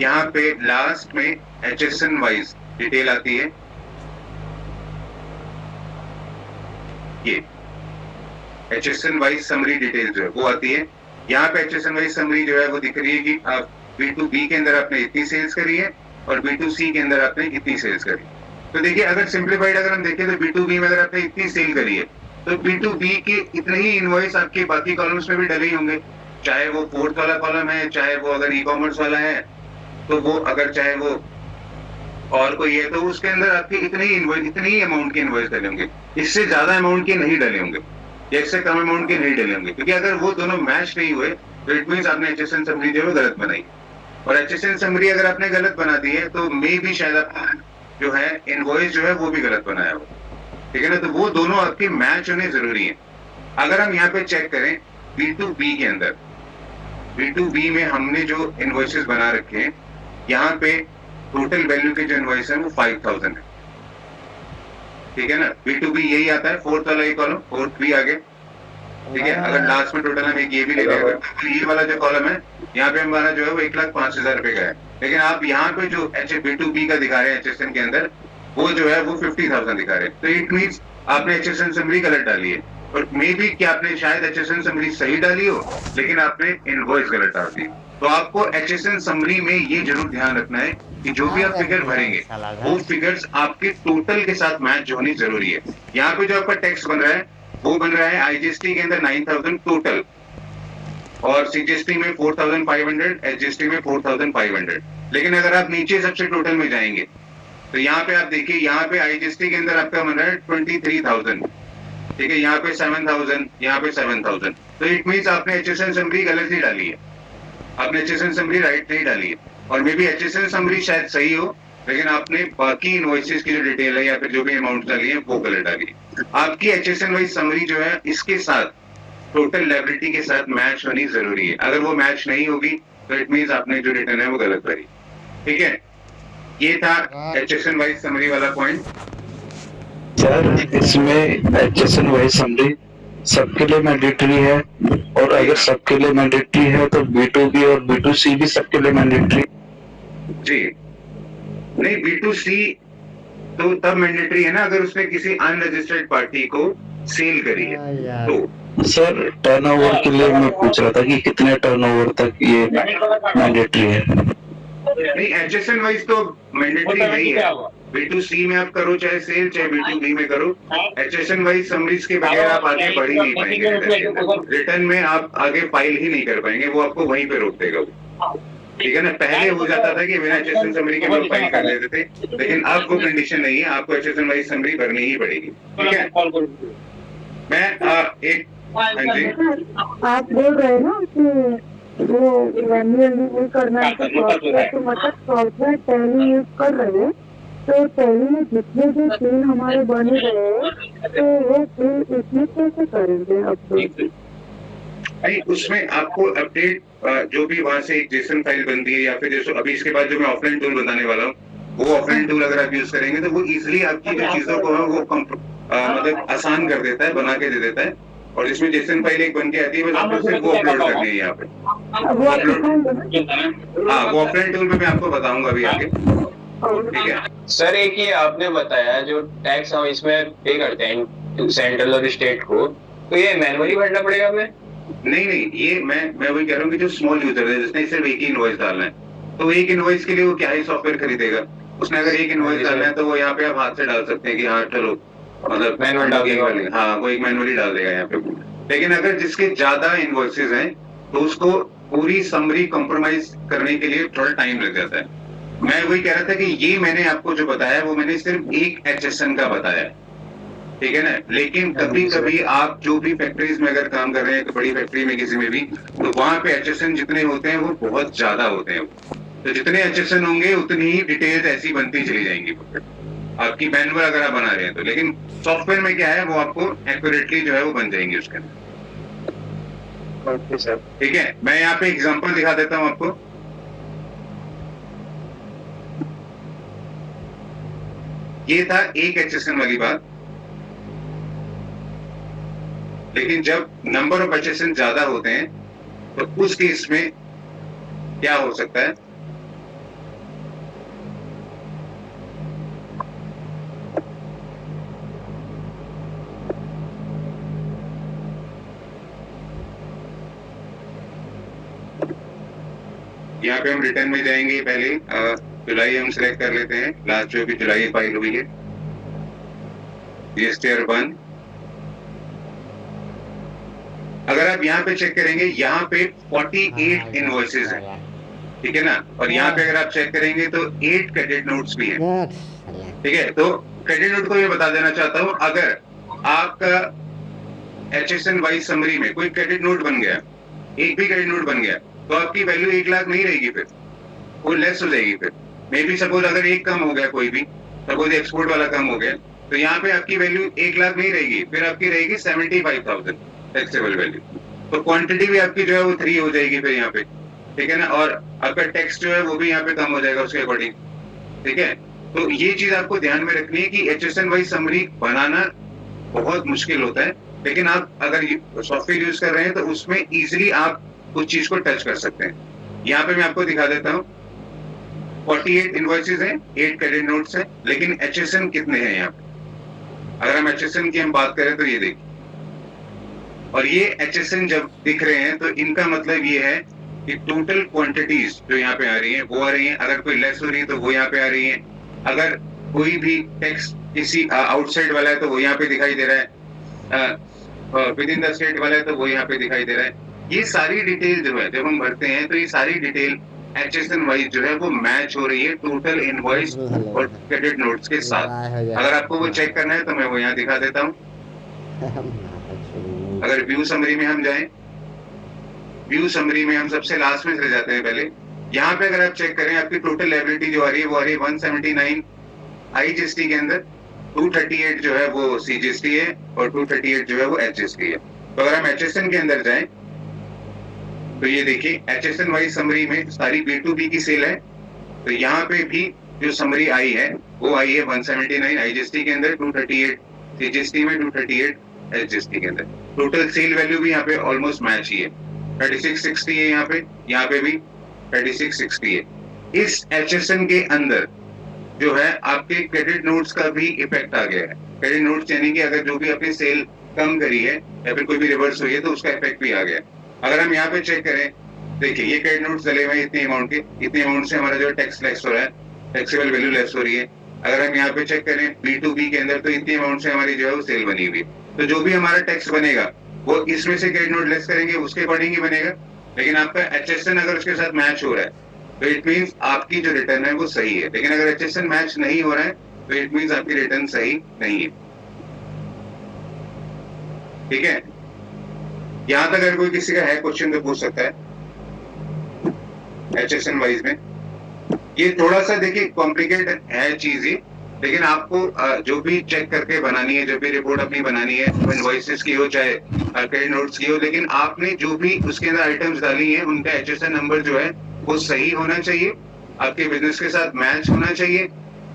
यहाँ पे लास्ट में HSN वाइज डिटेल आती है, ये HSN वाइज समरी डिटेल जो है वो आती है। यहाँ पे HSN वाइज समरी जो है वो दिख रही है कि आप B2B के अंदर आपने इतनी सेल्स करी है और B2C के अंदर आपने इतनी सेल्स करी। तो देखिए अगर सिंप्लीफाइड अगर हम देखें तो B2B में अगर आपने इतनी सेल करी है तो B2B के इतने ही इनवॉइस आपके बाकी कॉलम्स में भी डले ही होंगे, चाहे वो 4th वाला कॉलम है, चाहे वो अगर ई-कॉमर्स वाला है, तो वो अगर चाहे वो और कोई है तो उसके अंदर आपके इतने ही अमाउंट के इनवॉइस डले होंगे। इससे ज्यादा अमाउंट के नहीं डले होंगे या इससे कम अमाउंट के नहीं डले होंगे, क्योंकि अगर वो दोनों मैच नहीं हुए तो इट मींस आपने HSN समरी जो है गलत बनाई। और HSN समरी अगर आपने गलत बना दी है तो मे भी शायद आप जो है इनवॉइस जो है वो भी गलत बनाया हो। ठीक है ना, तो वो दोनों आपके मैच होने जरूरी है। अगर हम यहाँ पे चेक करें B2B के अंदर, B2B में हमने जो इनवॉइसेस बना रखे हैं, यहाँ पे टोटल वैल्यू के जो इनवॉइस है वो 5000 है। ठीक है ना, B2B यही आता है, 4th वाला ये कॉलम, 4th भी आगे। ठीक है, अगर लास्ट में टोटल हम एक ये भी ले लेंगे तो ये वाला जो कॉलम है यहाँ पे हमारा जो है वो 1,05,000 रुपए का है। लेकिन आप यहाँ पे जो B2B का दिखा रहे हैं HSN के अंदर, वो जो है वो 50,000 दिखा रहे हैं। तो इट मीन्स आपने HSN समरी गलत डाली है, और मे बी कि आपने शायद HSN समरी सही डाली हो लेकिन आपने इनवॉइस गलत डाल दी। तो आपको HSN समरी में ये जरूर ध्यान रखना है कि जो भी आप फिगर भरेंगे वो फिगर्स आपके टोटल के साथ मैच होनी जरूरी है। यहाँ पे जो आपका टेक्स्ट बन रहा है वो बन रहा है IGST के अंदर 9,000 टोटल, और CGST में 4,500, SGST में 4,500। लेकिन अगर आप नीचे सबसे टोटल में जाएंगे तो यहाँ पे आप देखिए, यहाँ पे IGST के अंदर आपका बन रहा है 23,000। ठीक है, यहाँ पे 7,000, यहाँ पे 7,000। तो इट मीन्स आपने HSN समरी गलत ही डाली है, आपने HSN समरी राइट नहीं डाली है। और मे बी HSN समरी शायद सही हो लेकिन आपने बाकी इनवॉइसेस की जो डिटेल है या फिर जो भी अमाउंट डाली है वो गलत डाली है। आपकी HSN वाइज समरी जो है इसके साथ टोटल लायबिलिटी के साथ मैच होनी जरूरी है। अगर वो मैच नहीं होगी तो इट मीन्स आपने जो रिटर्न है वो गलत भरी। ठीक है, ये था HSN वाइज समरी वाला पॉइंट। सर इसमें HSN वाइज समरी सबके लिए मैंडेटरी है, और अगर सबके लिए मैंडेटरी है तो B2B और B2C भी सबके लिए मैंडेटरी? जी नहीं, B2C तो तब मैंडेटरी है ना अगर उसने किसी अनरजिस्टर्ड पार्टी को सेल करी है तो। सर टर्नओवर के लिए मैं पूछ रहा था कि कितने टर्नओवर तक ये मैंडेटरी है? नहीं, HSN वाइज तो मैंडेटरी नहीं है। B2C में आप करो चाहे सेल, चाहे B2B में करो, HSN वाइज समरीज के बगैर आप आगे बढ़ ही नहीं पाएंगे। रिटर्न में आप आगे फाइल ही नहीं कर पाएंगे, वो आपको वहीं पे रोक देगा। ठीक है ना, पहले हो जाता था कि बिना HSN समरी के हम फाइल कर लेते थे, लेकिन अब वो कंडीशन नहीं है, आपको HSN वाइज समरी भरनी ही पड़ेगी। ठीक है, मैं एक हाँ जी, आप बोल रहे हैं ना कि वो मैन्युअली नहीं करना है तो सॉफ्टवेयर, तो मतलब सॉफ्टवेयर टैली यूज कर रहे हैं, तो टैली में जितने भी सीन हमारे बने रहे हैं तो वो सीन इसमें कैसे करेंगे अपडेट? नहीं उसमें आपको अपडेट जो भी वहां से एक जेसन फाइल बनती है या फिर जैसे अभी इसके बाद जो मैं ऑफलाइन टूल बताने वाला हूँ, वो ऑफलाइन टूल अगर आप यूज करेंगे तो वो इजिली आपकी जो चीजों को है वो मतलब आसान कर देता है, बना के दे देता है। और जिसमें जेसन फाइल एक बन के आती है, बस आपको सिर्फ वो अपलोड करनी है यहाँ पे। हाँ, वो ऑफलाइन टूल पे मैं आपको बताऊंगा अभी आगे। ठीक है सर, एक ये आपने बताया जो टैक्स हम इसमें पे करते हैं सेंट्रल और स्टेट को, तो ये मैनुअली भरना पड़ेगा हमें? नहीं, ये मैं वही कह रहा हूँ कि जो स्मॉल यूजर है जिसने सिर्फ एक ही इनवॉइस डालना है, तो एक इनवॉइस के लिए वो क्या ही सॉफ्टवेयर खरीदेगा। उसने अगर एक इनवॉइस डालना है तो वो यहाँ पे आप हाथ से डाल सकते हैं कि हाँ चलो मतलब मैनुअल डाल देगा, हाँ वो एक मैनुअली डाल देगा यहाँ पे। लेकिन अगर जिसके ज्यादा इनवॉइसेस हैं तो उसको पूरी समरी कॉम्प्रोमाइज करने के लिए थोड़ा टाइम लग जाता है। मैं वही कह रहा था कि ये मैंने आपको जो बताया वो मैंने सिर्फ एक HSN का बताया है, ठीक है ना। लेकिन कभी कभी आप जो भी फैक्ट्रीज में अगर काम कर रहे हैं, बड़ी फैक्ट्री में किसी में भी, तो वहां पे HSN जितने होते हैं वो बहुत ज्यादा होते हैं। तो जितने HSN होंगे उतनी ही डिटेल्स ऐसी बनती चली जाएंगी आपकी मैनुअल अगर आप बना रहे हैं तो। लेकिन सॉफ्टवेयर में क्या है वो आपको एक्यूरेटली जो है वो बन जाएंगी उसके अंदर। Okay sir. ठीक है, मैं यहाँ पे एग्जांपल दिखा देता हूँ आपको। ये था एक HSN वाली बात, लेकिन जब नंबर ऑफ HSN ज्यादा होते हैं तो उस केस में क्या हो सकता है। यहाँ पे हम रिटर्न में जाएंगे। पहले जुलाई हम सिलेक्ट कर लेते हैं, लास्ट जो भी जुलाई फाइल हुई है GSTR 1। अगर आप यहाँ पे चेक करेंगे, यहाँ पे 48 इनवॉइसेस हैं, ठीक है ना। और यहाँ पे अगर आप चेक करेंगे तो 8 क्रेडिट नोट्स भी हैं, ठीक है। तो क्रेडिट नोट को मैं बता देना चाहता हूँ, अगर आपका HSN वाइज समरी में कोई क्रेडिट नोट बन गया, एक भी क्रेडिट नोट बन गया, तो आपकी वैल्यू 1 लाख नहीं रहेगी, फिर वो लेस हो जाएगी। फिर मे बी सपोज अगर एक कम हो गया, कोई भी सपोज एक्सपोर्ट वाला कम हो गया, तो यहाँ पे आपकी वैल्यू 1 लाख नहीं रहेगी, फिर आपकी रहेगी 75,000 टैक्सेबल वैल्यू। तो क्वांटिटी भी आपकी जो है वो 3 हो जाएगी फिर यहाँ पे, ठीक है ना। और आपका टैक्स जो है वो भी यहाँ पे कम हो जाएगा उसके अकॉर्डिंग, ठीक है। तो ये चीज आपको ध्यान में रखनी है कि HSN वाइज समरी बनाना बहुत मुश्किल होता है, लेकिन आप अगर सॉफ्टवेयर यूज कर रहे हैं तो उसमें इजिली आप उस चीज को टच कर सकते हैं। यहाँ पे मैं आपको दिखा देता हूँ, 48 इनवॉइसेस हैं, 8 क्रेडिट नोट्स हैं, लेकिन HSN कितने हैं यहाँ पे। अगर हम HSN की हम बात करें तो ये देखिए, और ये HSN जब दिख रहे हैं तो इनका मतलब ये है कि टोटल क्वांटिटीज जो यहाँ पे आ रही है वो आ रही है। अगर कोई लेस हो रही है तो वो यहाँ पे आ रही है। अगर कोई भी टैक्स किसी आउटसाइड वाला है तो वो यहाँ पे दिखाई दे रहा है, विद इन द स्टेट वाला है तो वो यहाँ पे दिखाई दे रहा है। ये सारी डिटेल जो है जब हम भरते हैं तो ये सारी डिटेल HSN वाइज जो है वो मैच हो रही है टोटल इनवॉइस और क्रेडिट नोट्स के साथ। अगर आपको वो चेक करना है तो मैं वो यहाँ दिखा देता हूँ। अगर व्यू समरी में हम जाएं, व्यू समरी में हम सबसे लास्ट में चले जाते हैं पहले। यहाँ पे अगर आप चेक करें, आपकी टोटल लायबिलिटी जो आ रही है वो आ रही है 179 IGST के अंदर, 238 जो है वो CGST है और 238 जो है वो HST है। तो अगर हम HSN के अंदर जाएं तो ये देखिए HSN वाइज समरी में सारी B2B की सेल है। तो यहाँ पे भी जो समरी आई है वो आई है 179 IGST के अंदर, 238 CGST में, 238 HST के अंदर। टोटल सेल वैल्यू भी यहाँ पे ऑलमोस्ट मैच ही है, 3660 है यहाँ पे भी 3660 है। इस HSN के अंदर जो है आपके क्रेडिट नोट्स का भी इफेक्ट आ गया है। क्रेडिट नोट्स यानी कि अगर जो भी आपने सेल कम करी है या फिर कोई भी रिवर्स हुई है तो उसका इफेक्ट भी आ गया। अगर हम यहाँ पे चेक करें, देखिए ये क्रेडिट नोट्स डले हुए हैं इतने अमाउंट के, इतने अमाउंट से हमारा जो टैक्स लेस हो रहा है, टैक्सेबल वैल्यू लेस हो रही है। अगर हम यहाँ पे चेक करें B2B के अंदर तो इतने अमाउंट से हमारी जो है वो सेल बनी हुई है। तो जो भी हमारा टैक्स बनेगा वो इसमें से क्रेडिट नोट लेस करेंगे उसके अकॉर्डिंग ही बनेगा। लेकिन आपका HSN अगर उसके साथ मैच हो रहा है तो इट मीन्स आपकी जो रिटर्न है वो सही है। लेकिन अगर HSN मैच नहीं हो रहा है तो इट मीन्स आपकी रिटर्न सही नहीं है, ठीक है। यहाँ तक अगर कोई किसी का है क्वेश्चन तो पूछ सकता है HSN वाइज में। ये थोड़ा सा देखिए कॉम्प्लिकेटेड है चीज ही, लेकिन आपको जो भी चेक करके बनानी है, जो भी रिपोर्ट अपनी बनानी है, इनवॉइसेस की हो चाहे क्रेडिट नोट्स की हो, लेकिन आपने जो भी उसके अंदर आइटम्स डाली हैं उनका HSN नंबर जो है वो सही होना चाहिए, आपके बिजनेस के साथ मैच होना चाहिए,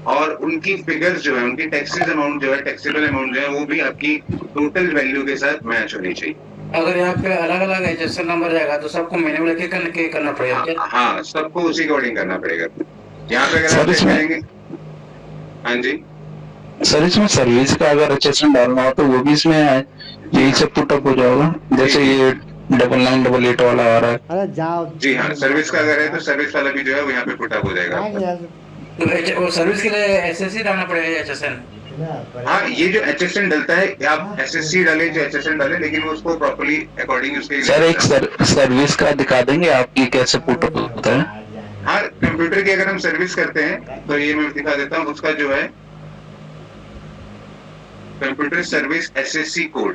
और उनकी फिगर्स जो है, उनकी टैक्सेस अमाउंट जो है, टैक्सेबल अमाउंट जो है वो भी आपकी टोटल वैल्यू के साथ मैच होनी चाहिए। अगर यहाँ पे अलग अलग HSN नंबर जाएगा तो सबको मैनुअल लेके करना पड़ेगा क्या? हाँ, सबको उसी अकॉर्डिंग करना पड़ेगा। यहाँ पे अगर आप करेंगे, हाँ जी सर इसमें सर्विस का अगर HSN डालना हो तो वो भी इसमें यही सब पुटअप हो जाएगा, जैसे ये 9988 वाला आ रहा है। अरे जाओ जी हाँ, सर्विस का अगर है तो सर्विस वाला भी जो है वो यहाँ पे पुटअप हो जाएगा। तो वो सर्विस के लिए एसएससी डालना पड़ेगा या HSN? हाँ, ये जो HSN डलता है, आप SSC डाले जो HSN डाले, लेकिन वो उसको प्रॉपर्ली अकॉर्डिंग उसके सर एक सर्विस का दिखा देंगे आपकी कैसे पुट होता है? हाँ, कंप्यूटर की अगर हम सर्विस करते हैं तो ये मैं दिखा देता हूँ, उसका जो है कंप्यूटर सर्विस SSC कोड,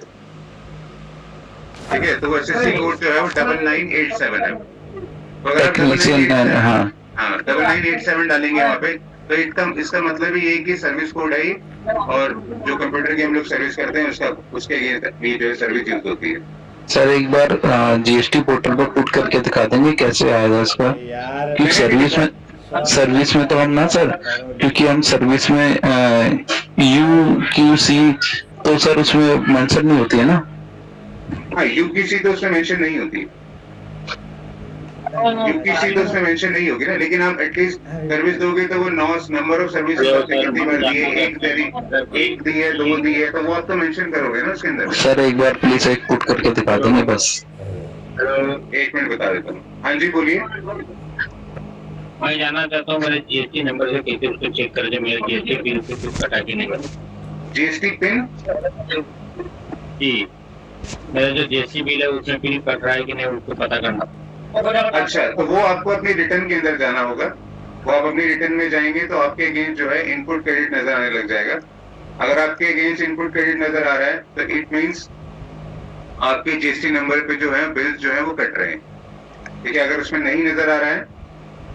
ठीक है, तो वो SSC कोड जो है वो 9987 है। तो अगर आप 9987 डालेंगे वहाँ पे, तो इसका मतलब ये है कि सर्विस कोड है, और जो कंप्यूटर की हम लोग सर्विस करते हैं उसके ये जो है सर्विस यूज होती है। सर एक बार GST पोर्टल पर पुट करके दिखा देंगे कैसे आएगा इसका, क्योंकि सर्विस में तो हम ना सर, क्योंकि हम सर्विस में UQC तो सर उसमें मेंशन नहीं होती है ना। हाँ, UQC तो उसमें मेंशन नहीं होती, UQC तो उसमें मेंशन नहीं होगी ना, लेकिन आप एटलीस्ट सर्विस दोगे तो वो नंबर ऑफ सर्विस कितनी बार दी है, एक दी है, 2 दी है, तो वो आप तो मेंशन करोगे ना उसके अंदर। सर एक बार प्लीज एक पुट करके दिखा देंगे बस। 1 मिनट बता देता हूँ। हाँ जी बोलिए। मैं जानना चाहता हूँ मेरे GST नंबर से कैसे उसको चेक कर, मेरे GST पिन से कुछ कटा कि नहीं। GST पिन जी, मेरा जो GST बिल है उसमें पिन कट रहा है कि नहीं उसको पता करना। अच्छा, तो वो आपको अपनी रिटर्न के अंदर जाना होगा। वो आप अपनी रिटर्न में जाएंगे तो आपके अगेंस्ट जो है इनपुट क्रेडिट नजर आने लग जाएगा। अगर आपके अगेंस्ट इनपुट क्रेडिट नजर आ रहा है तो इट मींस आपके GST नंबर पे जो है बिल्स जो है वो कट रहे हैं, ठीक है। अगर उसमें नहीं नजर आ रहा है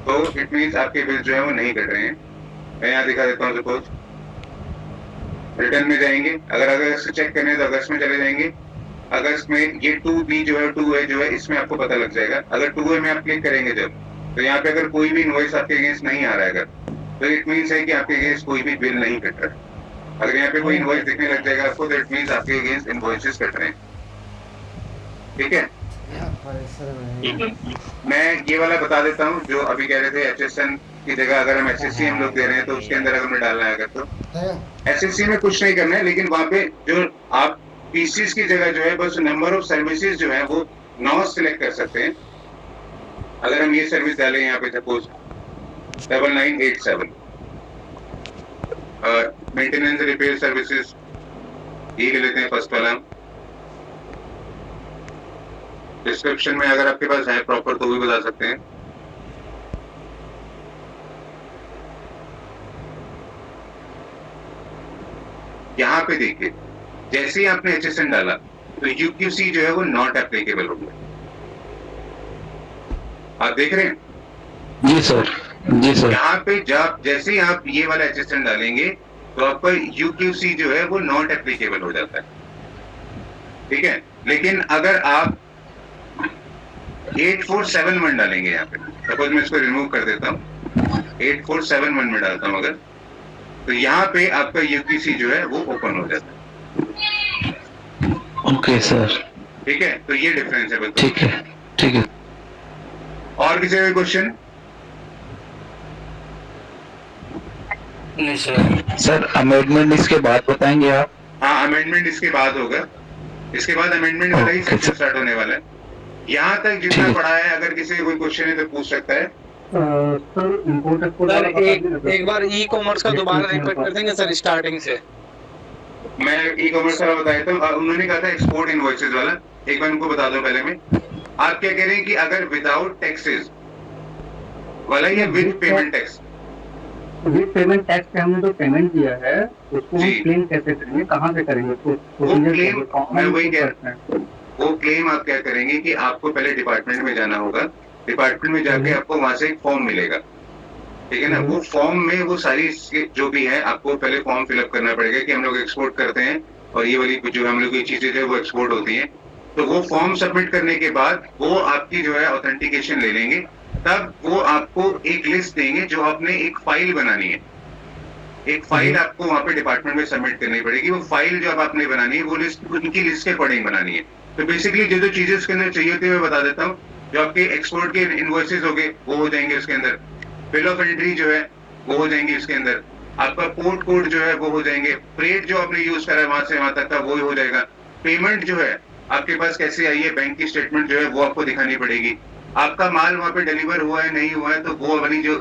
तो इट मींस आपके बिल्स जो है वो नहीं कट रहे हैं। मैं यहाँ दिखा देता हूँ, सपोज रिटर्न में जाएंगे, अगर अगस्त चेक करने तो अगस्त में चले जाएंगे। अगस्त में ये 2B जो है इसमें आपको पता लग जाएगा। अगर 2A में आप क्लिक करेंगे जब, तो यहाँ पे अगर कोई भी इनवॉइस आपके अगेंस्ट नहीं आ रहा है अगर, तो इट मींस है कि आपके अगेंस्ट कोई भी बिल नहीं कट रहा। अगर यहाँ पे कोई इनवॉइस दिखने लग जाएगा आपको, तो इट मींस आपके अगेंस्ट इनवॉइसेस कट रहे हैं, ठीक है। मैं ये वाला बता देता हूँ जो अभी कह रहे थे HSN की जगह अगर हम SSC हम लोग दे रहे हैं तो उसके अंदर अगर हमें डालना है अगर, तो SSC में कुछ नहीं करना है, लेकिन वहाँ पे जो आप पीसीस की जगह जो है बस नंबर ऑफ सर्विसेज जो है वो 9 सिलेक्ट कर सकते हैं। अगर हम ये सर्विस डालें यहाँ पे सपोज 9987 मेंटेनेंस रिपेयर सर्विसेज, ये ले लेते हैं फर्स्ट वाला। डिस्क्रिप्शन में अगर आपके पास है प्रॉपर तो भी बता सकते हैं। यहाँ पे देखिए, जैसे ही आपने HSN डाला तो UQC जो है वो नॉट एप्लीकेबल हो गया। आप देख रहे हैं? जी सर, जी सर। यहाँ पे जब जैसे ही आप ये वाला HSN डालेंगे तो आपका UQC जो है वो नॉट एप्लीकेबल हो जाता है, ठीक है। लेकिन अगर आप 8471 डालेंगे यहाँ पे, सपोज मैं इसको रिमूव कर देता हूँ, 8471 में डालता हूँ अगर, तो यहाँ पे आपका UQC जो है वो ओपन हो जाता है। ओके सर, ठीक है, तो ये डिफरेंस है। ठीक है, ठीक है। और किसी का क्वेश्चन? नहीं सर। सर अमेंडमेंट इसके बाद बताएंगे आप? हाँ, अमेंडमेंट इसके बाद होगा। इसके बाद अमेंडमेंट वाला ही सेक्शन स्टार्ट होने वाला है। यहाँ तक जितना पढ़ा है, अगर किसी का कोई क्वेश्चन है तो पूछ सकता है। सर इम्पोर्टेड कोड एक बार ई-कॉमर्स का दोबारा रिपीट कर देंगे सर स्टार्टिंग से। मैं ई-कॉमर्स वाला बताया था, उन्होंने कहा था एक्सपोर्ट इनवॉइसेस वाला, एक बार उनको बता दो पहले में। आप क्या कह रहे हैं कि अगर विदाउट टैक्सेस वाला या with payment tax? With payment tax पे हमने जो पेमेंट किया है उसको हम क्लेम कैसे करेंगे, कहाँ से करेंगे? वो क्लेम मैं वही कह रहा हूँ, वो क्लेम आप क्या करेंगे कि आपको पहले डिपार्टमेंट में जाना होगा। डिपार्टमेंट में जाके आपको वहां से एक फॉर्म मिलेगा, ठीक है ना। वो फॉर्म में वो सारी जो भी है आपको पहले फॉर्म फिलअप करना पड़ेगा कि हम लोग एक्सपोर्ट करते हैं और ये वाली जो हम लोग की चीजें जो है वो एक्सपोर्ट होती हैं। तो वो फॉर्म सबमिट करने के बाद वो आपकी जो है ऑथेंटिकेशन ले लेंगे, तब वो आपको एक लिस्ट देंगे जो आपने एक फाइल बनानी है। एक फाइल आपको वहाँ पे डिपार्टमेंट में सबमिट करनी पड़ेगी। वो फाइल जो आपने बनानी है वो लिस्ट उनकी लिस्ट के अकॉर्डिंग बनानी है। तो बेसिकली जो जो चीजें उसके अंदर चाहिए होती है मैं बता देता हूँ। जो आपके एक्सपोर्ट के इनवॉइसेस हो गए वो हो जाएंगे उसके अंदर, बिल ऑफ एंट्री जो है वो हो जाएंगे उसके अंदर, आपका पोर्ट कोड जो है वो हो जाएंगे, फ्रेट जो आपने यूज करा है वहां से वहां तक का वो हो जाएगा, पेमेंट जो है आपके पास कैसे आई है बैंक की स्टेटमेंट जो है वो आपको दिखानी पड़ेगी, आपका माल वहां पे डिलीवर हुआ है नहीं हुआ है तो वो वाली जो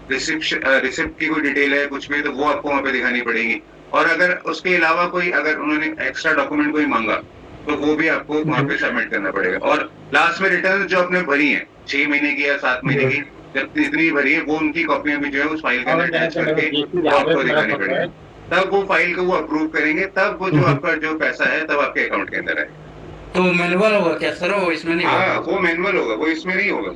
रिसिप्ट की कोई डिटेल है कुछ भी, तो वो आपको वहाँ पे दिखानी पड़ेगी। और अगर उसके अलावा कोई अगर उन्होंने एक्स्ट्रा डॉक्यूमेंट कोई मांगा तो वो भी आपको वहाँ पे सबमिट करना पड़ेगा। और लास्ट में रिटर्न जो आपने भरी है 6 महीने की या 7 महीने की, जब इतनी भरी है वो उनकी कॉपियां भी जो है उस फाइल के अंदर अटैच करके वो आपको दिखानी पड़ेगी। तब वो फाइल को वो अप्रूव करेंगे, तब वो जो आपका जो पैसा है तब आपके अकाउंट के अंदर आएगा। तो मैनुअल होगा क्या सर, वो इसमें नहीं होगा? हाँ, वो मैनुअल होगा, वो इसमें नहीं होगा।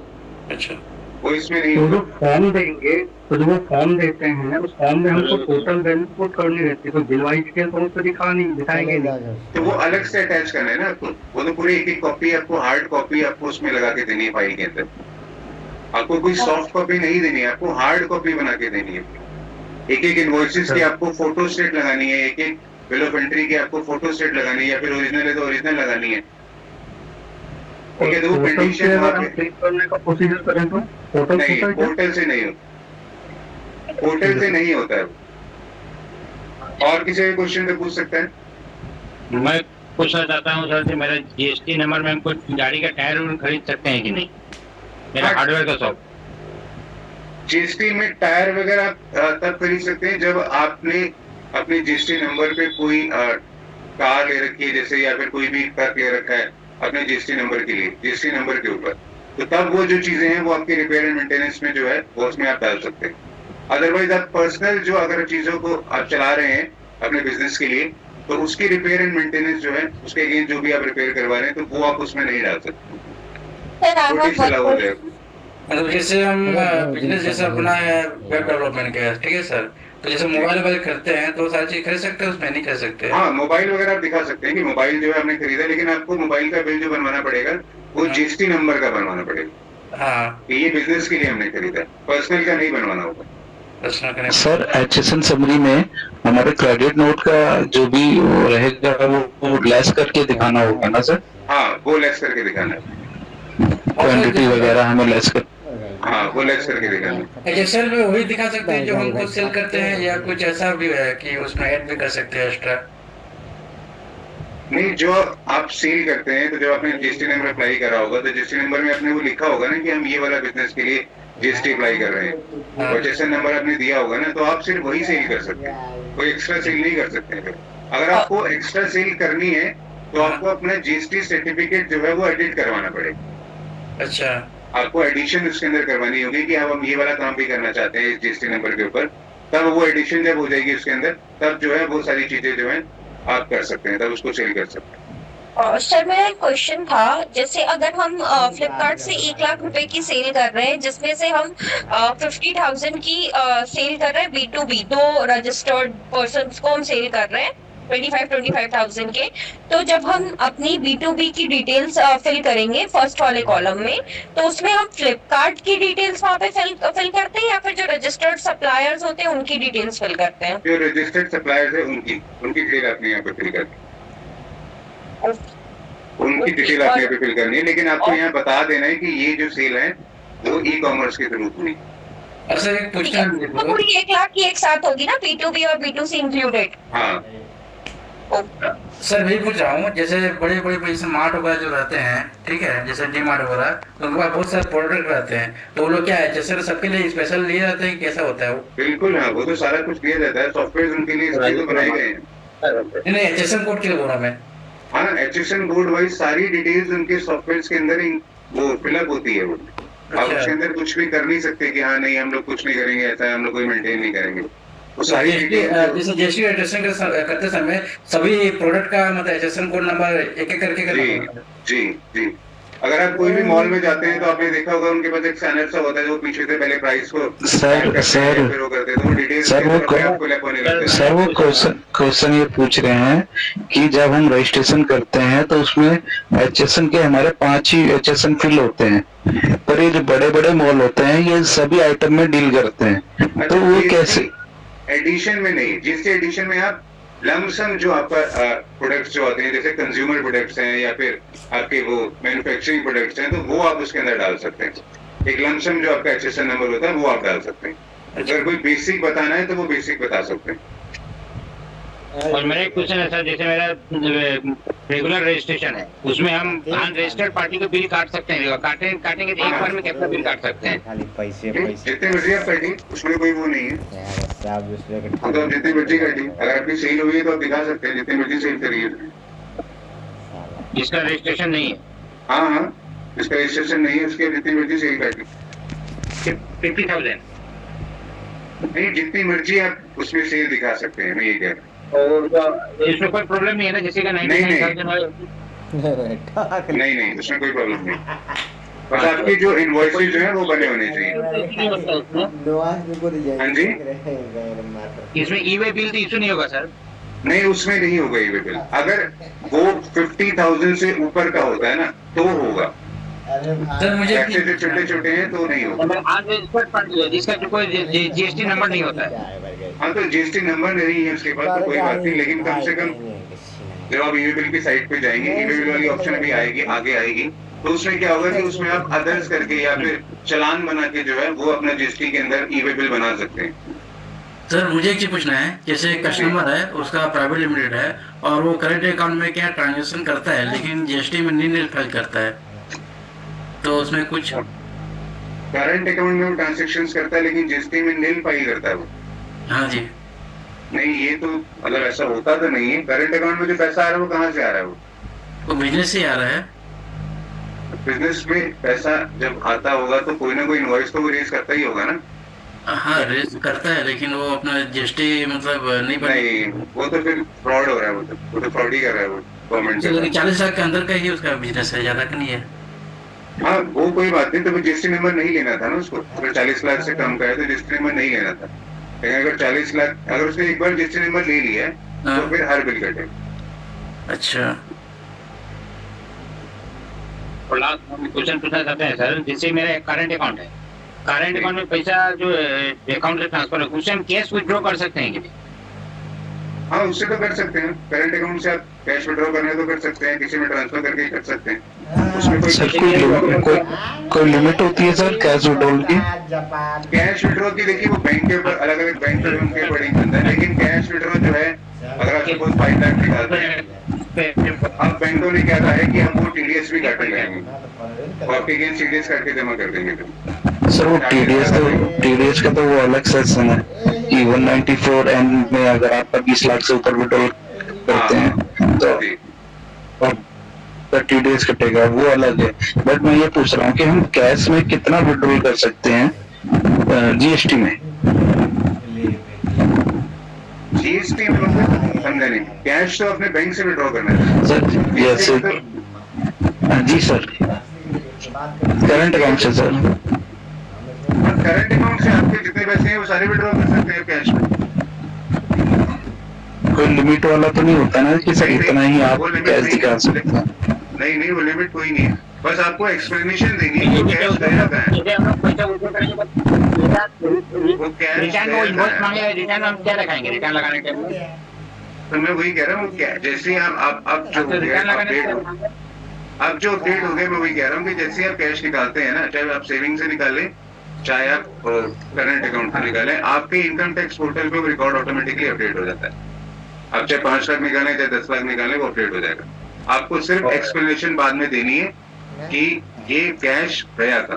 अच्छा, वो इसमें नहीं तो होगा। जो फॉर्म देंगे, तो जो वो फॉर्म देते हैं उस फॉर्म में हमको टोटल बेनिफिट करनी रहती है, तो बिल वाइज के तो उसको दिखाएंगे नहीं। तो वो अलग से अटैच करना है ना आपको, वो तो पूरी एक कॉपी आपको, हार्ड कॉपी आपको उसमें लगा के देनी है फाइल के अंदर। आपको कोई सॉफ्ट कॉपी नहीं देनी है, आपको हार्ड कॉपी बना के देनी है। एक इनवॉइसेस की आपको फोटो स्टेट लगानी है, एक बिल ऑफ एंट्री की आपको फोटो स्टेट लगानी है, या फिर ओरिजिनल है तो ओरिजिनल लगानी है। ठीक है, तो वो कंडीशन करने का प्रोसीजर करें तो नहीं, पोर्टल से नहीं होता, पोर्टल से नहीं होता है। और किसी भी क्वेश्चन पे पूछ सकते हैं। मैं पूछना चाहता हूँ सर, मेरा जीएसटी नंबर में हमको गाड़ी का टायर खरीद सकते हैं कि नहीं, मेरा हार्डवेयर का शॉप। जीएसटी में टायर वगैरह आप तब खरीद सकते हैं जब आपने अपने जीएसटी नंबर पे कोई कार ले रखी है जैसे, या फिर कोई भी ट्रक ले रखा है अपने जीएसटी नंबर के लिए, जीएसटी नंबर के ऊपर, तो तब वो जो चीजें हैं वो आपके रिपेयर एंड मेंटेनेंस में जो है वो उसमें आप डाल सकते हैं। अदरवाइज आप पर्सनल जो अगर चीजों को आप चला रहे हैं अपने बिजनेस के लिए, तो उसकी रिपेयर एंड मेंटेनेंस जो है उसके अगेंस्ट जो भी आप रिपेयर करवा रहे हैं तो वो आप उसमें नहीं डाल सकते। मतलब जैसे हम बिजनेस जैसे अपना वेब डेवलपमेंट का है, ठीक है सर, तो जैसे मोबाइल वगैरह करते हैं तो सारी चीज खरीद सकते हैं, उसमें नहीं कर सकते? हाँ, मोबाइल वगैरह आप दिखा सकते हैं कि मोबाइल जो है हमने खरीदा, लेकिन आपको मोबाइल का बिल जो बनवाना पड़ेगा वो जीएसटी नंबर का बनवाना पड़ेगा। हाँ, ये बिजनेस के लिए हमने खरीदा, पर्सनल का नहीं बनवाना होगा। सर HSN समरी में हमारे क्रेडिट नोट का जो भी वो रहेगा वो लेस करके दिखाना होगा ना सर? हाँ, वो लेस करके दिखाना है, क्वांटिटी वगैरह हमें लेस कर, हाँ वो लेस करके दिखाना है। एक्सेल में वही दिखा सकते हैं जो हम खुद सेल करते हैं, या कुछ ऐसा भी है कि उसमें ऐड भी कर सकते हैं एक्स्ट्रा? नहीं, जो आप सेल करते हैं तो जब आपने जीएसटी नंबर अप्लाई करा होगा तो जीएसटी नंबर में आपने वो लिखा होगा ना कि हम ये वाला बिजनेस के लिए जीएसटी अप्लाई कर रहे हैं, और जैसे नंबर आपने दिया होगा ना तो आप सिर्फ वही सेल कर सकते हैं, कोई एक्स्ट्रा सेल नहीं कर सकते हैं। अगर आपको एक्स्ट्रा सेल करनी है तो आपको अपना जीएसटी सर्टिफिकेट जो है वो एडिट करवाना पड़ेगा। अच्छा, आपको एडिशन उसके अंदर करवानी होगी कि अब हम ये वाला काम भी करना चाहते हैं जीएसटी नंबर के ऊपर, तब वो एडिशन जब हो जाएगी उसके अंदर, तब जो है वो सारी चीजें जो है आप कर सकते हैं, तब उसको सेल कर सकते हैं। सर मेरा एक क्वेश्चन था, जैसे अगर हम फ्लिपकार्ट से 1 लाख रुपए की सेल कर रहे हैं, जिसमें से हम 50,000 की सेल कर रहे हैं B2B, 2 रजिस्टर्ड पर्सन्स को हम सेल कर रहे हैं 25,000 के, तो जब हम अपनी B2B की डिटेल्स फिल करेंगे फर्स्ट वाले कॉलम में, तो उसमें हम फ्लिपकार्ट की डिटेल्स वहाँ पे फिल करते हैं, या फिर जो रजिस्टर्ड सप्लायर्स होते हैं उनकी डिटेल्स फिल करते हैं? जो रजिस्टर्ड सप्लायर्स है उनकी डिटेल आपने यहाँ पे फिल करनी है, उनकी डिटेल आपने यहाँ पे फिल करनी है, लेकिन आपको यहाँ बता देना है कि ये जो सेल है वो ई-कॉमर्स के थ्रू हुई। अच्छा, एक क्वेश्चन, तो पूरी 1 लाख की एक साथ होगी ना, B2B और B2C इंक्लूडेड? हाँ सर वही पूछ रहा हूँ, जैसे बड़े बड़े जैसे मार्ट वगैरह जो रहते हैं, ठीक है, जैसे डी मार्ट वगैरह, तो उनके पास बहुत सारे प्रोडक्ट रहते हैं, तो वो लोग क्या है जैसे सबके लिए स्पेशल लिए जाते हैं, कैसा होता है वो? बिल्कुल, हाँ वो तो सारा कुछ दिया जाता है, सॉफ्टवेयर उनके लिए इसलिए तो बनाए गए हैं। नहीं, HSN कोड के लिए बोल रहा मैं। हाँ, HSN कोड वाइज सारी डिटेल्स उनके सॉफ्टवेयर के अंदर ही वो फिलअप होती है। वो आप उसके अंदर कुछ भी कर नहीं सकते कि हाँ नहीं हम लोग कुछ नहीं करेंगे, ऐसा है हम लोग कोई मेंटेन नहीं करेंगे। वो सारी जैसे जीएसटी रजिस्ट्रेशन करते समय सभी प्रोडक्ट का मतलब HSN कोड नंबर एक एक करके करना? जी। अगर आप कोई भी मॉल में जाते हैं तो आपने देखा होगा उनके पास एक स्कैनर सा होता है जो पीछे से पहले प्राइस को सर वो क्वेश्चन ये पूछ रहे हैं कि जब हम रजिस्ट्रेशन करते हैं तो उसमें HSN के हमारे 5 ही HSN फिल होते हैं, पर ये जो बड़े बड़े मॉल होते हैं ये सभी आइटम में डील करते हैं, तो वो कैसे? एडिशन में नहीं, जिसके एडिशन में आप लमसम जो आपका प्रोडक्ट्स जो आते हैं जैसे कंज्यूमर प्रोडक्ट्स हैं या फिर आपके वो मैन्युफैक्चरिंग प्रोडक्ट्स हैं, तो वो आप उसके अंदर डाल सकते हैं। एक लमसम जो आपका HSN नंबर होता है वो आप डाल सकते हैं। अगर कोई बेसिक बताना है तो वो बेसिक बता सकते हैं। और मेरा एक क्वेश्चन है सर, जैसे मेरा रेगुलर रजिस्ट्रेशन है, उसमें हम अनरजिस्टर्ड पार्टी को बिल काट सकते हैं, काटेंगे तो एक बार में कितना बिल काट सकते हैं? खाली पैसे जितने मर्जी आप काटिए, उसमें कोई वो नहीं है। यार साहब दूसरे के हाँ, तो आप जितनी मर्जी काटिए, अगर आपकी सेल हुई है तो आप दिखा सकते हैं, जितनी मर्जी सेल करिए। जिसका रजिस्ट्रेशन नहीं है, हाँ हाँ, इसका रजिस्ट्रेशन नहीं है, उसके जितनी मर्जी सेल काटिए। 50,000 नहीं, जितनी मर्जी आप उसमें सेल दिखा सकते हैं, मैं ये कह रहा हूँ। और इसमें कोई प्रॉब्लम नहीं है ना, किसी का 99,000 नहीं नहीं, उसमें कोई प्रॉब्लम नहीं। बस आपकी जो इनवॉइसेज जो है वो बने होने चाहिए। हाँ जी, इसमें ई-वे बिल तो इशू नहीं होगा सर? नहीं उसमें नहीं होगा ये बिल। अगर वो 50,000 से ऊपर का होता है ना तो होगा, सर मुझे ऐसे जो छोटे छोटे हैं तो नहीं होगा। अनरजिस्टर्ड पार्टी है जिसका कोई जीएसटी नंबर नहीं होता है। हाँ, तो जीएसटी नंबर नहीं है उसके पास तो कोई बात नहीं, लेकिन कम से कम जब आप ई-वे बिल की साइट पे जाएंगे, ई-वे बिल वाली ऑप्शन अभी आएगी, आगे आएगी, तो उसमें क्या होगा कि उसमें आप अदर्स करके या फिर चालान बना के जो है वो अपना जीएसटी के अंदर ई-वे बिल बना सकते हैं। सर मुझे एक चीज पूछना है, जैसे कस्टमर है उसका प्राइवेट लिमिटेड है और वो करंट अकाउंट में क्या ट्रांजेक्शन करता है लेकिन जीएसटी में नील फाइल करता है, तो उसमें कुछ करंट अकाउंट में वो ट्रांजेक्शन करता है लेकिन जीएसटी में नील फाइल करता है वो? हाँ जी। नहीं, ये तो मतलब ऐसा होता तो नहीं है। करंट अकाउंट में जो पैसा आ रहा है वो कहाँ से आ रहा है? वो बिजनेस से आ रहा है। बिजनेस में पैसा जब आता होगा तो कोई ना कोई इनवॉइस तो वो रेज करता ही होगा ना। हाँ रेज करता है, लेकिन वो अपना जीएसटी मतलब नहीं, वो तो फिर फ्रॉड हो रहा है, वो तो फ्रॉड ही कर रहा है वो गवर्नमेंट से। 40 लाख के अंदर का ही उसका बिजनेस है, ज्यादा का नहीं है। हाँ, वो कोई बात नहीं, तो फिर जीएसटी नंबर नहीं लेना था ना उसको। अगर 40 लाख से कम का है तो जीएसटी नंबर नहीं लेना था। लेकिन अगर 40 लाख, अगर उसने एक बार जीएसटी नंबर ले लिया है तो फिर हर बिल कटे। अच्छा, और लास्ट क्वेश्चन पूछना चाहते हैं सर, जैसे मेरा करंट अकाउंट है, करंट अकाउंट में पैसा जो अकाउंट से ट्रांसफर है उससे हम कैश विड्रॉ कर सकते हैं क्या? हाँ, उससे तो कर सकते हैं। करंट अकाउंट से आप कैश विड्रॉ करना तो कर सकते हैं, किसी में ट्रांसफर करके कर सकते हैं। उसमें सर कोई लिमिट होती है सर कैश विड्रॉल की? कैश विड्रॉ की देखिए वो बैंक के ऊपर अलग अलग बैंक पे उनके अकॉर्डिंग बनता है, लेकिन कैश विड्रॉ जो है अगर आप सपोज 5 लाख निकालते हैं, अब बैंकों ने क्या कहा है कि हम वो टीडीएस भी काट लेंगे, और आपके अगेंस्ट टीडीएस काट के जमा कर देंगे। सर वो टीडीएस का तो वो अलग सेक्शन है कि 194 एन में अगर आप 20 लाख से ऊपर विड्रॉल करते हैं तो टीडीएस कटेगा, वो अलग है। बट मैं ये पूछ रहा हूँ कि हम कैश में कितना विड्रॉल कर सकते हैं जीएसटी में? जीएसटी में समझा नहीं, कैश तो अपने बैंक से विड्रॉ करना है सर। यस जी सर, करंट अकाउंट से सर। करंट अकाउंट से आपके जितने पैसे हैं वो सारे विड्रॉ कर सकते हैं कैश में। कोई लिमिट वाला तो नहीं होता ना कि सर इतना ही आप कैश दिखा सकते हैं? नहीं नहीं, वो लिमिट कोई नहीं है, बस आपको एक्सप्लेनेशन देनी है कि कैश गया कहाँ है। वो कैश रिटर्न हम क्या लगाएंगे रिटर्न लगाने के लिए? तो मैं वही कह रहा हूँ, क्या जैसे आप जो अब जो अपडेट हो गए, मैं वही कह रहा हूँ कि जैसे आप कैश निकालते हैं ना, चाहे आप सेविंग से निकालें चाहे आप करंट अकाउंट से निकालें, आपके इनकम टैक्स पोर्टल पे वो रिकॉर्ड ऑटोमेटिकली अपडेट हो जाता है। आप चाहे 5 लाख निकालें चाहे 10 लाख निकालें, वो अपडेट हो जाएगा। आपको सिर्फ एक्सप्लेनेशन बाद में देनी है कि ये कैश गया था,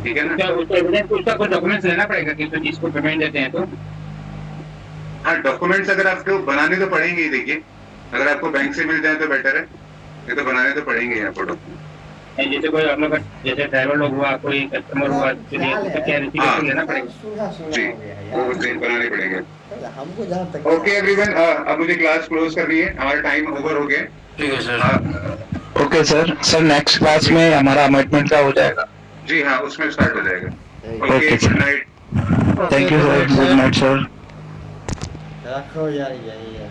ठीक है ना? उसका कोई डॉक्यूमेंट्स लेना पड़ेगा कि तो जिसको पेमेंट देते हैं तो? हाँ, डॉक्यूमेंट्स अगर आपको बनाने तो पड़ेंगे ही। देखिए, अगर आपको बैंक से मिल जाए तो बेटर है, ये तो बनाने तो पड़ेंगे यहाँ पर डॉक्यूमेंट। जैसे कोई आप लोग जैसे ड्राइवर लोग हुआ, कोई कस्टमर हुआ, तो क्या लेना पड़ेगा? जी, वो बनाने पड़ेंगे। ओके एवरीवन, अब मुझे क्लास क्लोज करनी है, हमारा टाइम ओवर हो गया। ठीक है sir. Okay sir. Sir next class में हमारा अमेंडमेंट का हो जाएगा? जी हाँ, उसमें स्टार्ट हो जाएगा। Okay, good night. Thank you sir, good night sir. रखो यार, यही है।